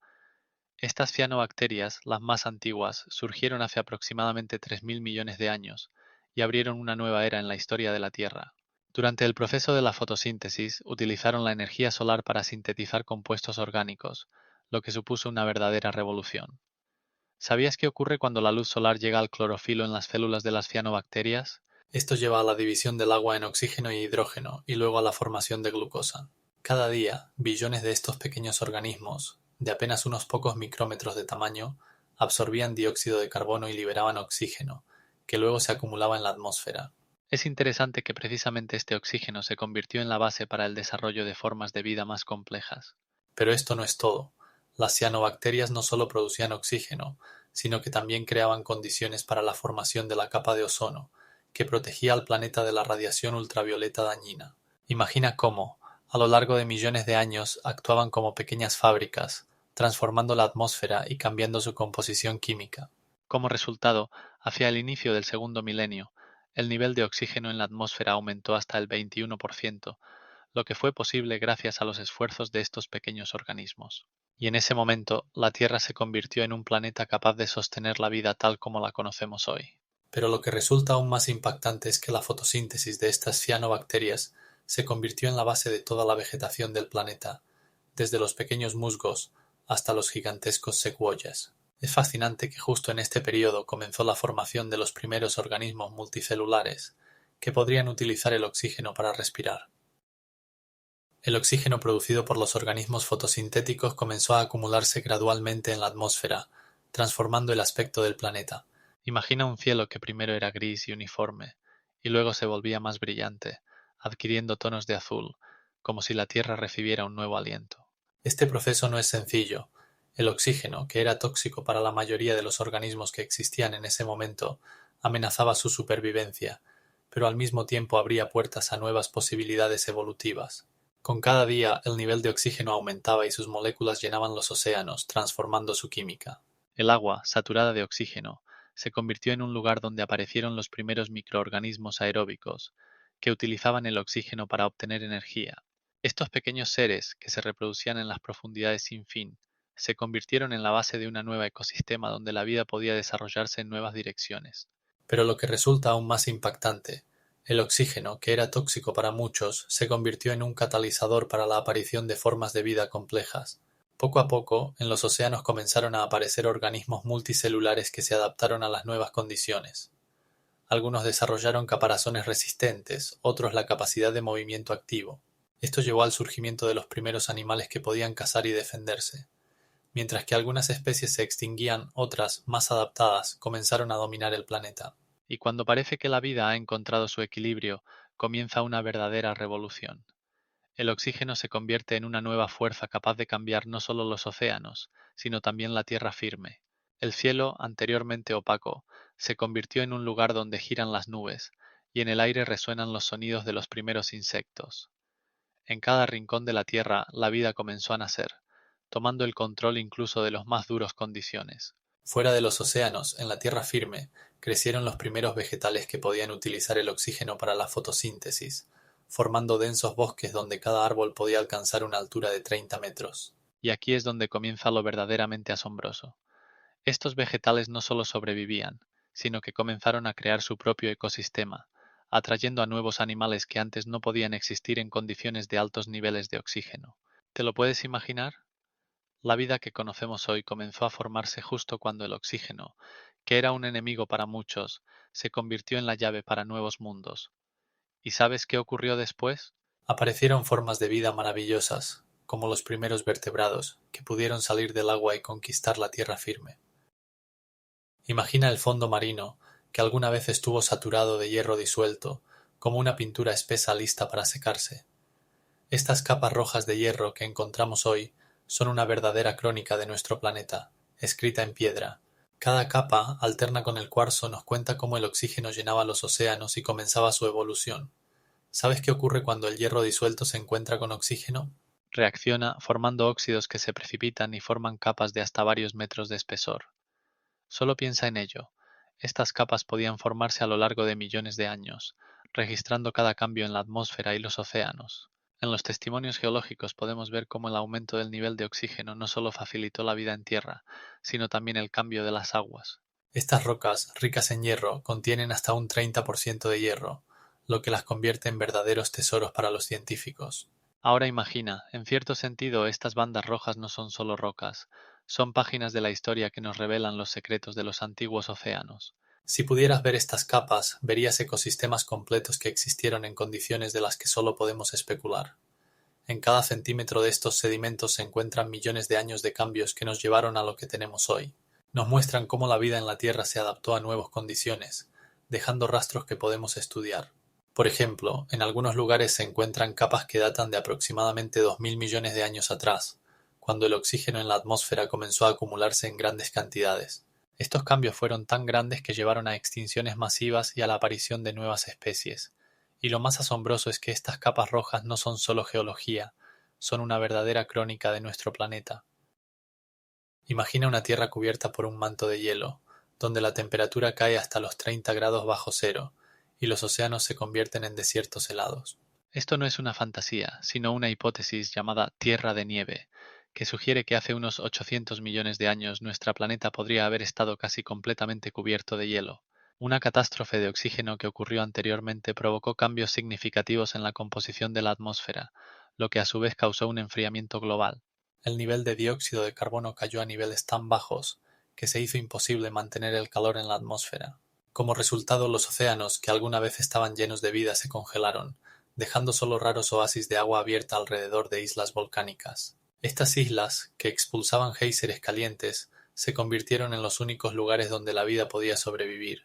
Estas cianobacterias, las más antiguas, surgieron hace aproximadamente 3.000 millones de años y abrieron una nueva era en la historia de la Tierra. Durante el proceso de la fotosíntesis, utilizaron la energía solar para sintetizar compuestos orgánicos, lo que supuso una verdadera revolución. ¿Sabías qué ocurre cuando la luz solar llega al clorofilo en las células de las cianobacterias? Esto lleva a la división del agua en oxígeno y hidrógeno, y luego a la formación de glucosa. Cada día, billones de estos pequeños organismos, de apenas unos pocos micrómetros de tamaño, absorbían dióxido de carbono y liberaban oxígeno, que luego se acumulaba en la atmósfera. Es interesante que precisamente este oxígeno se convirtió en la base para el desarrollo de formas de vida más complejas. Pero esto no es todo. Las cianobacterias no solo producían oxígeno, sino que también creaban condiciones para la formación de la capa de ozono, que protegía al planeta de la radiación ultravioleta dañina. Imagina cómo, a lo largo de millones de años, actuaban como pequeñas fábricas, transformando la atmósfera y cambiando su composición química. Como resultado, hacia el inicio del segundo milenio, el nivel de oxígeno en la atmósfera aumentó hasta el 21%, lo que fue posible gracias a los esfuerzos de estos pequeños organismos. Y en ese momento, la Tierra se convirtió en un planeta capaz de sostener la vida tal como la conocemos hoy. Pero lo que resulta aún más impactante es que la fotosíntesis de estas cianobacterias se convirtió en la base de toda la vegetación del planeta, desde los pequeños musgos hasta los gigantescos secuoyas. Es fascinante que justo en este periodo comenzó la formación de los primeros organismos multicelulares que podrían utilizar el oxígeno para respirar. El oxígeno producido por los organismos fotosintéticos comenzó a acumularse gradualmente en la atmósfera, transformando el aspecto del planeta. Imagina un cielo que primero era gris y uniforme, y luego se volvía más brillante, adquiriendo tonos de azul, como si la Tierra recibiera un nuevo aliento. Este proceso no es sencillo. El oxígeno, que era tóxico para la mayoría de los organismos que existían en ese momento, amenazaba su supervivencia, pero al mismo tiempo abría puertas a nuevas posibilidades evolutivas. Con cada día el nivel de oxígeno aumentaba y sus moléculas llenaban los océanos, transformando su química. El agua, saturada de oxígeno, se convirtió en un lugar donde aparecieron los primeros microorganismos aeróbicos, que utilizaban el oxígeno para obtener energía. Estos pequeños seres, que se reproducían en las profundidades sin fin, se convirtieron en la base de un nuevo ecosistema donde la vida podía desarrollarse en nuevas direcciones. Pero lo que resulta aún más impactante, el oxígeno, que era tóxico para muchos, se convirtió en un catalizador para la aparición de formas de vida complejas. Poco a poco, en los océanos comenzaron a aparecer organismos multicelulares que se adaptaron a las nuevas condiciones. Algunos desarrollaron caparazones resistentes, otros la capacidad de movimiento activo. Esto llevó al surgimiento de los primeros animales que podían cazar y defenderse. Mientras que algunas especies se extinguían, otras, más adaptadas, comenzaron a dominar el planeta. Y cuando parece que la vida ha encontrado su equilibrio, comienza una verdadera revolución. El oxígeno se convierte en una nueva fuerza capaz de cambiar no solo los océanos, sino también la tierra firme. El cielo, anteriormente opaco, se convirtió en un lugar donde giran las nubes, y en el aire resuenan los sonidos de los primeros insectos. En cada rincón de la tierra la vida comenzó a nacer, tomando el control incluso de los más duros condiciones. Fuera de los océanos, en la tierra firme, crecieron los primeros vegetales que podían utilizar el oxígeno para la fotosíntesis, formando densos bosques donde cada árbol podía alcanzar una altura de 30 metros. Y aquí es donde comienza lo verdaderamente asombroso. Estos vegetales no solo sobrevivían, sino que comenzaron a crear su propio ecosistema, atrayendo a nuevos animales que antes no podían existir en condiciones de altos niveles de oxígeno. ¿Te lo puedes imaginar? La vida que conocemos hoy comenzó a formarse justo cuando el oxígeno, que era un enemigo para muchos, se convirtió en la llave para nuevos mundos. ¿Y sabes qué ocurrió después? Aparecieron formas de vida maravillosas, como los primeros vertebrados, que pudieron salir del agua y conquistar la tierra firme. Imagina el fondo marino, que alguna vez estuvo saturado de hierro disuelto, como una pintura espesa lista para secarse. Estas capas rojas de hierro que encontramos hoy son una verdadera crónica de nuestro planeta, escrita en piedra. Cada capa, alterna con el cuarzo, nos cuenta cómo el oxígeno llenaba los océanos y comenzaba su evolución. ¿Sabes qué ocurre cuando el hierro disuelto se encuentra con oxígeno? Reacciona formando óxidos que se precipitan y forman capas de hasta varios metros de espesor. Solo piensa en ello. Estas capas podían formarse a lo largo de millones de años, registrando cada cambio en la atmósfera y los océanos. En los testimonios geológicos podemos ver cómo el aumento del nivel de oxígeno no solo facilitó la vida en tierra, sino también el cambio de las aguas. Estas rocas, ricas en hierro, contienen hasta un 30% de hierro, lo que las convierte en verdaderos tesoros para los científicos. Ahora imagina, en cierto sentido, estas bandas rojas no son solo rocas, son páginas de la historia que nos revelan los secretos de los antiguos océanos. Si pudieras ver estas capas, verías ecosistemas completos que existieron en condiciones de las que solo podemos especular. En cada centímetro de estos sedimentos se encuentran millones de años de cambios que nos llevaron a lo que tenemos hoy. Nos muestran cómo la vida en la Tierra se adaptó a nuevas condiciones, dejando rastros que podemos estudiar. Por ejemplo, en algunos lugares se encuentran capas que datan de aproximadamente 2000 millones de años atrás, cuando el oxígeno en la atmósfera comenzó a acumularse en grandes cantidades. Estos cambios fueron tan grandes que llevaron a extinciones masivas y a la aparición de nuevas especies. Y lo más asombroso es que estas capas rojas no son solo geología, son una verdadera crónica de nuestro planeta. Imagina una Tierra cubierta por un manto de hielo, donde la temperatura cae hasta los 30 grados bajo cero, y los océanos se convierten en desiertos helados. Esto no es una fantasía, sino una hipótesis llamada Tierra de Nieve, que sugiere que hace unos 800 millones de años nuestro planeta podría haber estado casi completamente cubierto de hielo. Una catástrofe de oxígeno que ocurrió anteriormente provocó cambios significativos en la composición de la atmósfera, lo que a su vez causó un enfriamiento global. El nivel de dióxido de carbono cayó a niveles tan bajos que se hizo imposible mantener el calor en la atmósfera. Como resultado, los océanos, que alguna vez estaban llenos de vida, se congelaron, dejando solo raros oasis de agua abierta alrededor de islas volcánicas. Estas islas, que expulsaban géiseres calientes, se convirtieron en los únicos lugares donde la vida podía sobrevivir,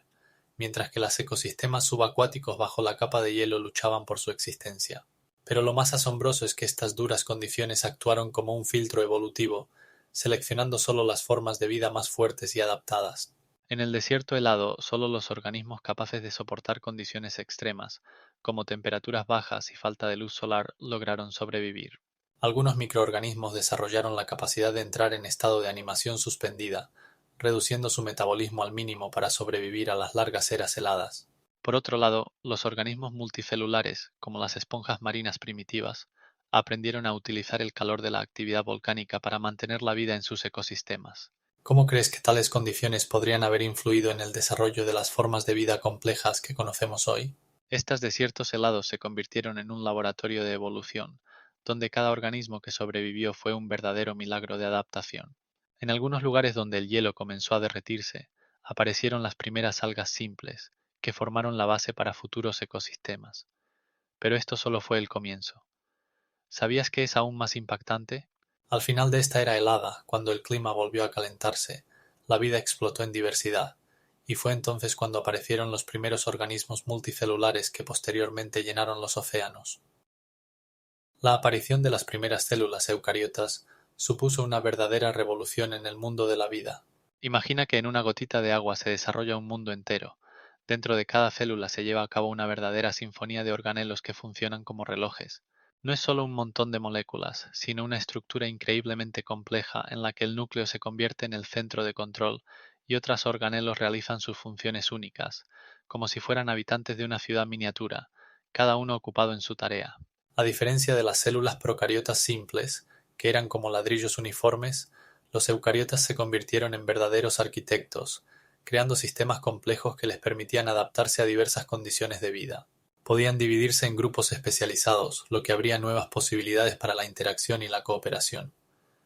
mientras que los ecosistemas subacuáticos bajo la capa de hielo luchaban por su existencia. Pero lo más asombroso es que estas duras condiciones actuaron como un filtro evolutivo, seleccionando solo las formas de vida más fuertes y adaptadas. En el desierto helado, solo los organismos capaces de soportar condiciones extremas, como temperaturas bajas y falta de luz solar, lograron sobrevivir. Algunos microorganismos desarrollaron la capacidad de entrar en estado de animación suspendida, reduciendo su metabolismo al mínimo para sobrevivir a las largas eras heladas. Por otro lado, los organismos multicelulares, como las esponjas marinas primitivas, aprendieron a utilizar el calor de la actividad volcánica para mantener la vida en sus ecosistemas. ¿Cómo crees que tales condiciones podrían haber influido en el desarrollo de las formas de vida complejas que conocemos hoy? Estos desiertos helados se convirtieron en un laboratorio de evolución, donde cada organismo que sobrevivió fue un verdadero milagro de adaptación. En algunos lugares donde el hielo comenzó a derretirse, aparecieron las primeras algas simples, que formaron la base para futuros ecosistemas. Pero esto solo fue el comienzo. ¿Sabías que es aún más impactante? Al final de esta era helada, cuando el clima volvió a calentarse, la vida explotó en diversidad, y fue entonces cuando aparecieron los primeros organismos multicelulares que posteriormente llenaron los océanos. La aparición de las primeras células eucariotas supuso una verdadera revolución en el mundo de la vida. Imagina que en una gotita de agua se desarrolla un mundo entero. Dentro de cada célula se lleva a cabo una verdadera sinfonía de organelos que funcionan como relojes. No es solo un montón de moléculas, sino una estructura increíblemente compleja en la que el núcleo se convierte en el centro de control y otros organelos realizan sus funciones únicas, como si fueran habitantes de una ciudad miniatura, cada uno ocupado en su tarea. A diferencia de las células procariotas simples, que eran como ladrillos uniformes, los eucariotas se convirtieron en verdaderos arquitectos, creando sistemas complejos que les permitían adaptarse a diversas condiciones de vida. Podían dividirse en grupos especializados, lo que abría nuevas posibilidades para la interacción y la cooperación.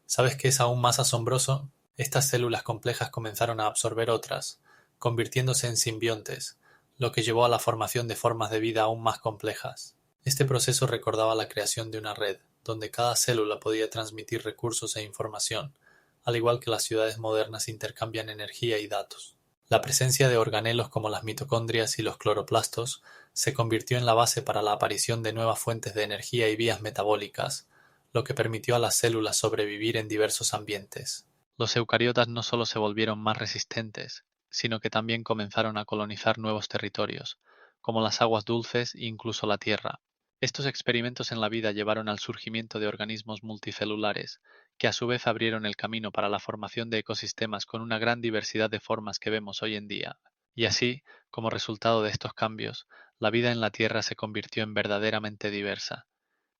¿Sabes qué es aún más asombroso? Estas células complejas comenzaron a absorber otras, convirtiéndose en simbiontes, lo que llevó a la formación de formas de vida aún más complejas. Este proceso recordaba la creación de una red, donde cada célula podía transmitir recursos e información, al igual que las ciudades modernas intercambian energía y datos. La presencia de organelos como las mitocondrias y los cloroplastos se convirtió en la base para la aparición de nuevas fuentes de energía y vías metabólicas, lo que permitió a las células sobrevivir en diversos ambientes. Los eucariotas no solo se volvieron más resistentes, sino que también comenzaron a colonizar nuevos territorios, como las aguas dulces e incluso la tierra. Estos experimentos en la vida llevaron al surgimiento de organismos multicelulares, que a su vez abrieron el camino para la formación de ecosistemas con una gran diversidad de formas que vemos hoy en día. Y así, como resultado de estos cambios, la vida en la Tierra se convirtió en verdaderamente diversa,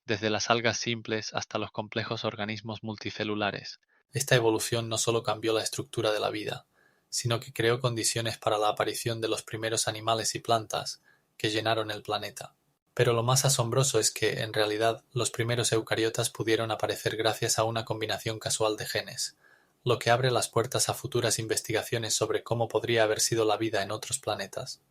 desde las algas simples hasta los complejos organismos multicelulares. Esta evolución no solo cambió la estructura de la vida, sino que creó condiciones para la aparición de los primeros animales y plantas que llenaron el planeta. Pero lo más asombroso es que, en realidad, los primeros eucariotas pudieron aparecer gracias a una combinación casual de genes, lo que abre las puertas a futuras investigaciones sobre cómo podría haber sido la vida en otros planetas.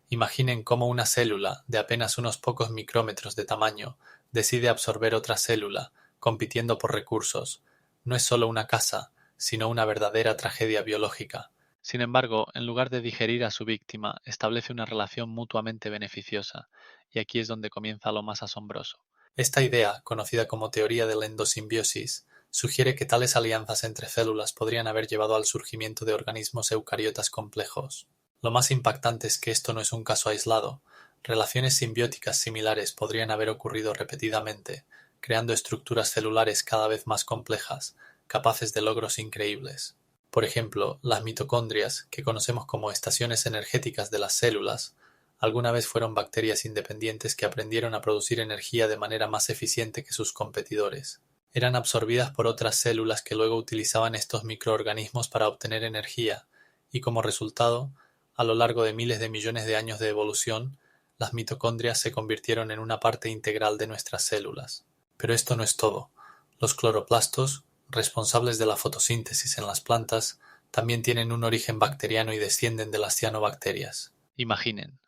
Imaginen cómo una célula, de apenas unos pocos micrómetros de tamaño, decide absorber otra célula, compitiendo por recursos. No es solo una casa, sino una verdadera tragedia biológica. Sin embargo, en lugar de digerir a su víctima, establece una relación mutuamente beneficiosa, y aquí es donde comienza lo más asombroso. Esta idea, conocida como teoría de la endosimbiosis, sugiere que tales alianzas entre células podrían haber llevado al surgimiento de organismos eucariotas complejos. Lo más impactante es que esto no es un caso aislado. Relaciones simbióticas similares podrían haber ocurrido repetidamente, creando estructuras celulares cada vez más complejas, capaces de logros increíbles. Por ejemplo, las mitocondrias, que conocemos como estaciones energéticas de las células, alguna vez fueron bacterias independientes que aprendieron a producir energía de manera más eficiente que sus competidores. Eran absorbidas por otras células que luego utilizaban estos microorganismos para obtener energía, y como resultado, a lo largo de miles de millones de años de evolución, las mitocondrias se convirtieron en una parte integral de nuestras células. Pero esto no es todo. Los cloroplastos, responsables de la fotosíntesis en las plantas, también tienen un origen bacteriano y descienden de las cianobacterias. Imaginen,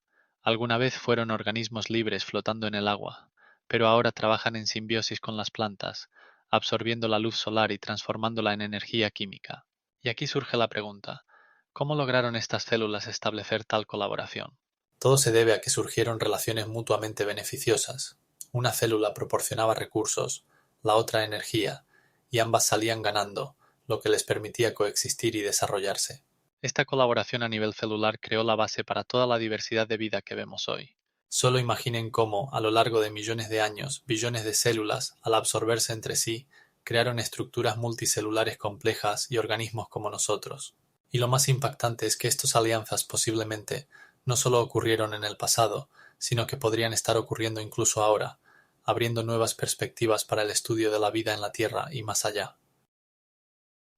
alguna vez fueron organismos libres flotando en el agua, pero ahora trabajan en simbiosis con las plantas, absorbiendo la luz solar y transformándola en energía química. Y aquí surge la pregunta, ¿cómo lograron estas células establecer tal colaboración? Todo se debe a que surgieron relaciones mutuamente beneficiosas. Una célula proporcionaba recursos, la otra energía, y ambas salían ganando, lo que les permitía coexistir y desarrollarse. Esta colaboración a nivel celular creó la base para toda la diversidad de vida que vemos hoy. Solo imaginen cómo, a lo largo de millones de años, billones de células, al absorberse entre sí, crearon estructuras multicelulares complejas y organismos como nosotros. Y lo más impactante es que estas alianzas posiblemente no solo ocurrieron en el pasado, sino que podrían estar ocurriendo incluso ahora, abriendo nuevas perspectivas para el estudio de la vida en la Tierra y más allá.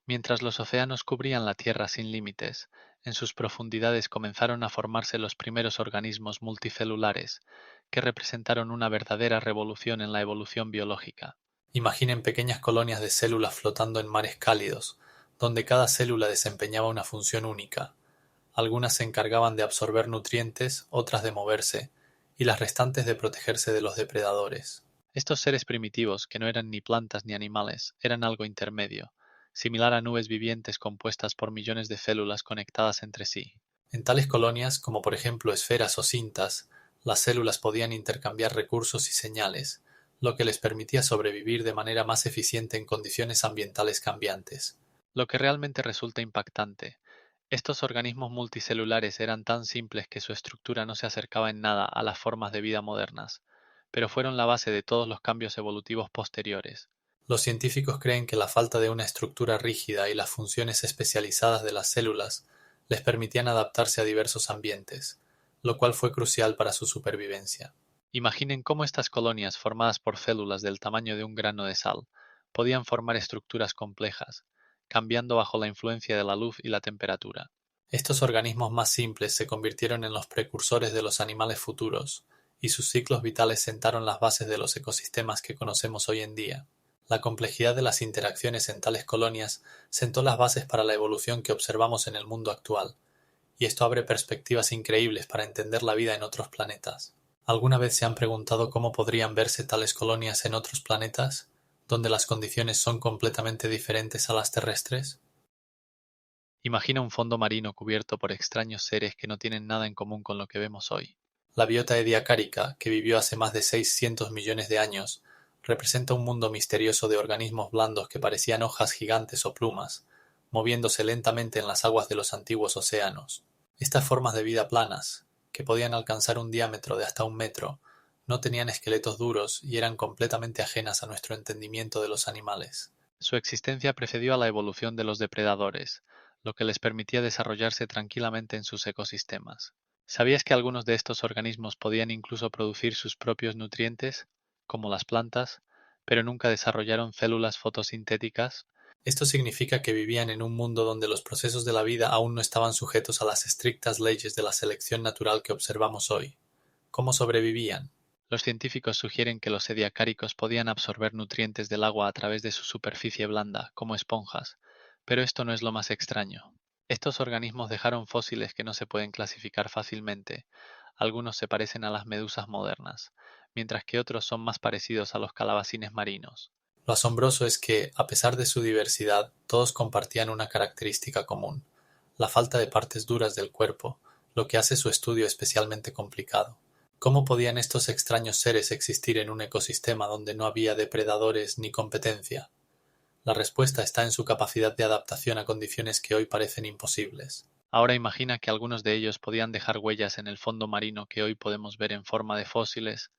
Mientras los océanos cubrían la Tierra sin límites, en sus profundidades comenzaron a formarse los primeros organismos multicelulares, que representaron una verdadera revolución en la evolución biológica. Imaginen pequeñas colonias de células flotando en mares cálidos, donde cada célula desempeñaba una función única. Algunas se encargaban de absorber nutrientes, otras de moverse, y las restantes de protegerse de los depredadores. Estos seres primitivos, que no eran ni plantas ni animales, eran algo intermedio, similar a nubes vivientes compuestas por millones de células conectadas entre sí. En tales colonias, como por ejemplo esferas o cintas, las células podían intercambiar recursos y señales, lo que les permitía sobrevivir de manera más eficiente en condiciones ambientales cambiantes. Lo que realmente resulta impactante, estos organismos multicelulares eran tan simples que su estructura no se acercaba en nada a las formas de vida modernas, pero fueron la base de todos los cambios evolutivos posteriores. Los científicos creen que la falta de una estructura rígida y las funciones especializadas de las células les permitían adaptarse a diversos ambientes, lo cual fue crucial para su supervivencia. Imaginen cómo estas colonias, formadas por células del tamaño de un grano de sal, podían formar estructuras complejas, cambiando bajo la influencia de la luz y la temperatura. Estos organismos más simples se convirtieron en los precursores de los animales futuros, y sus ciclos vitales sentaron las bases de los ecosistemas que conocemos hoy en día. La complejidad de las interacciones en tales colonias sentó las bases para la evolución que observamos en el mundo actual, y esto abre perspectivas increíbles para entender la vida en otros planetas. ¿Alguna vez se han preguntado cómo podrían verse tales colonias en otros planetas, donde las condiciones son completamente diferentes a las terrestres? Imagina un fondo marino cubierto por extraños seres que no tienen nada en común con lo que vemos hoy. La biota ediacárica, que vivió hace más de 600 millones de años, representa un mundo misterioso de organismos blandos que parecían hojas gigantes o plumas, moviéndose lentamente en las aguas de los antiguos océanos. Estas formas de vida planas, que podían alcanzar un diámetro de hasta 1 metro, no tenían esqueletos duros y eran completamente ajenas a nuestro entendimiento de los animales. Su existencia precedió a la evolución de los depredadores, lo que les permitía desarrollarse tranquilamente en sus ecosistemas. ¿Sabías que algunos de estos organismos podían incluso producir sus propios nutrientes, como las plantas, pero nunca desarrollaron células fotosintéticas? Esto significa que vivían en un mundo donde los procesos de la vida aún no estaban sujetos a las estrictas leyes de la selección natural que observamos hoy. ¿Cómo sobrevivían? Los científicos sugieren que los ediacáricos podían absorber nutrientes del agua a través de su superficie blanda, como esponjas, pero esto no es lo más extraño. Estos organismos dejaron fósiles que no se pueden clasificar fácilmente. Algunos se parecen a las medusas modernas, mientras que otros son más parecidos a los calabacines marinos. Lo asombroso es que, a pesar de su diversidad, todos compartían una característica común: la falta de partes duras del cuerpo, lo que hace su estudio especialmente complicado. ¿Cómo podían estos extraños seres existir en un ecosistema donde no había depredadores ni competencia? La respuesta está en su capacidad de adaptación a condiciones que hoy parecen imposibles. Ahora imagina que algunos de ellos podían dejar huellas en el fondo marino que hoy podemos ver en forma de fósiles,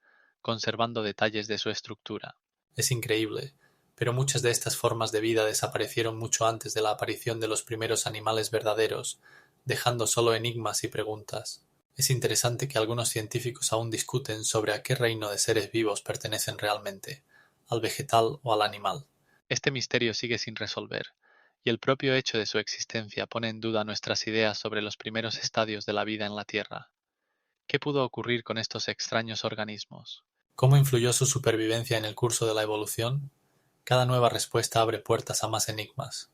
conservando detalles de su estructura. Es increíble, pero muchas de estas formas de vida desaparecieron mucho antes de la aparición de los primeros animales verdaderos, dejando solo enigmas y preguntas. Es interesante que algunos científicos aún discuten sobre a qué reino de seres vivos pertenecen realmente, al vegetal o al animal. Este misterio sigue sin resolver, y el propio hecho de su existencia pone en duda nuestras ideas sobre los primeros estadios de la vida en la Tierra. ¿Qué pudo ocurrir con estos extraños organismos? ¿Cómo influyó su supervivencia en el curso de la evolución? Cada nueva respuesta abre puertas a más enigmas.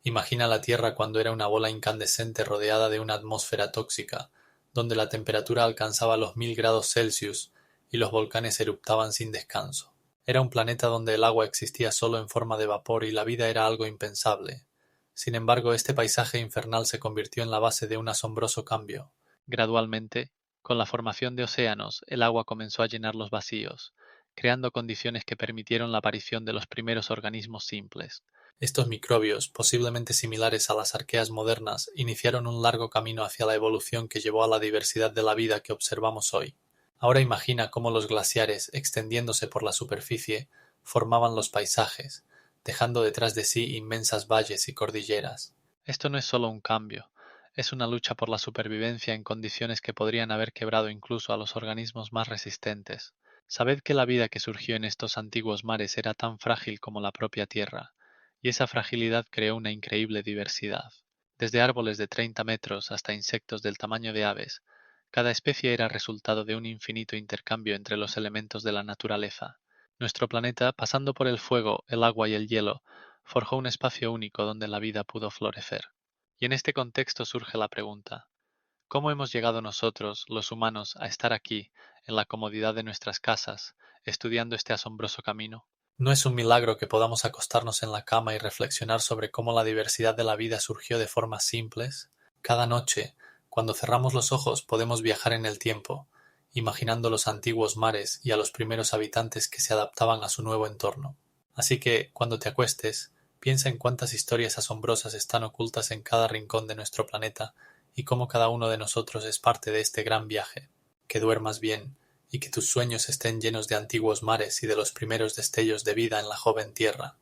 Imagina la Tierra cuando era una bola incandescente rodeada de una atmósfera tóxica, donde la temperatura alcanzaba los 1000 °C y los volcanes eruptaban sin descanso. Era un planeta donde el agua existía solo en forma de vapor y la vida era algo impensable. Sin embargo, este paisaje infernal se convirtió en la base de un asombroso cambio. Gradualmente, con la formación de océanos, el agua comenzó a llenar los vacíos, creando condiciones que permitieron la aparición de los primeros organismos simples. Estos microbios, posiblemente similares a las arqueas modernas, iniciaron un largo camino hacia la evolución que llevó a la diversidad de la vida que observamos hoy. Ahora imagina cómo los glaciares, extendiéndose por la superficie, formaban los paisajes, dejando detrás de sí inmensas valles y cordilleras. Esto no es solo un cambio, es una lucha por la supervivencia en condiciones que podrían haber quebrado incluso a los organismos más resistentes. Sabed que la vida que surgió en estos antiguos mares era tan frágil como la propia Tierra, y esa fragilidad creó una increíble diversidad. Desde árboles de 30 metros hasta insectos del tamaño de aves, cada especie era resultado de un infinito intercambio entre los elementos de la naturaleza. Nuestro planeta, pasando por el fuego, el agua y el hielo, forjó un espacio único donde la vida pudo florecer. Y en este contexto surge la pregunta, ¿cómo hemos llegado nosotros, los humanos, a estar aquí, en la comodidad de nuestras casas, estudiando este asombroso camino? No es un milagro que podamos acostarnos en la cama y reflexionar sobre cómo la diversidad de la vida surgió de formas simples. Cada noche, cuando cerramos los ojos, podemos viajar en el tiempo, imaginando los antiguos mares y a los primeros habitantes que se adaptaban a su nuevo entorno. Así que, cuando te acuestes, piensa en cuántas historias asombrosas están ocultas en cada rincón de nuestro planeta y cómo cada uno de nosotros es parte de este gran viaje. Que duermas bien y que tus sueños estén llenos de antiguos mares y de los primeros destellos de vida en la joven tierra.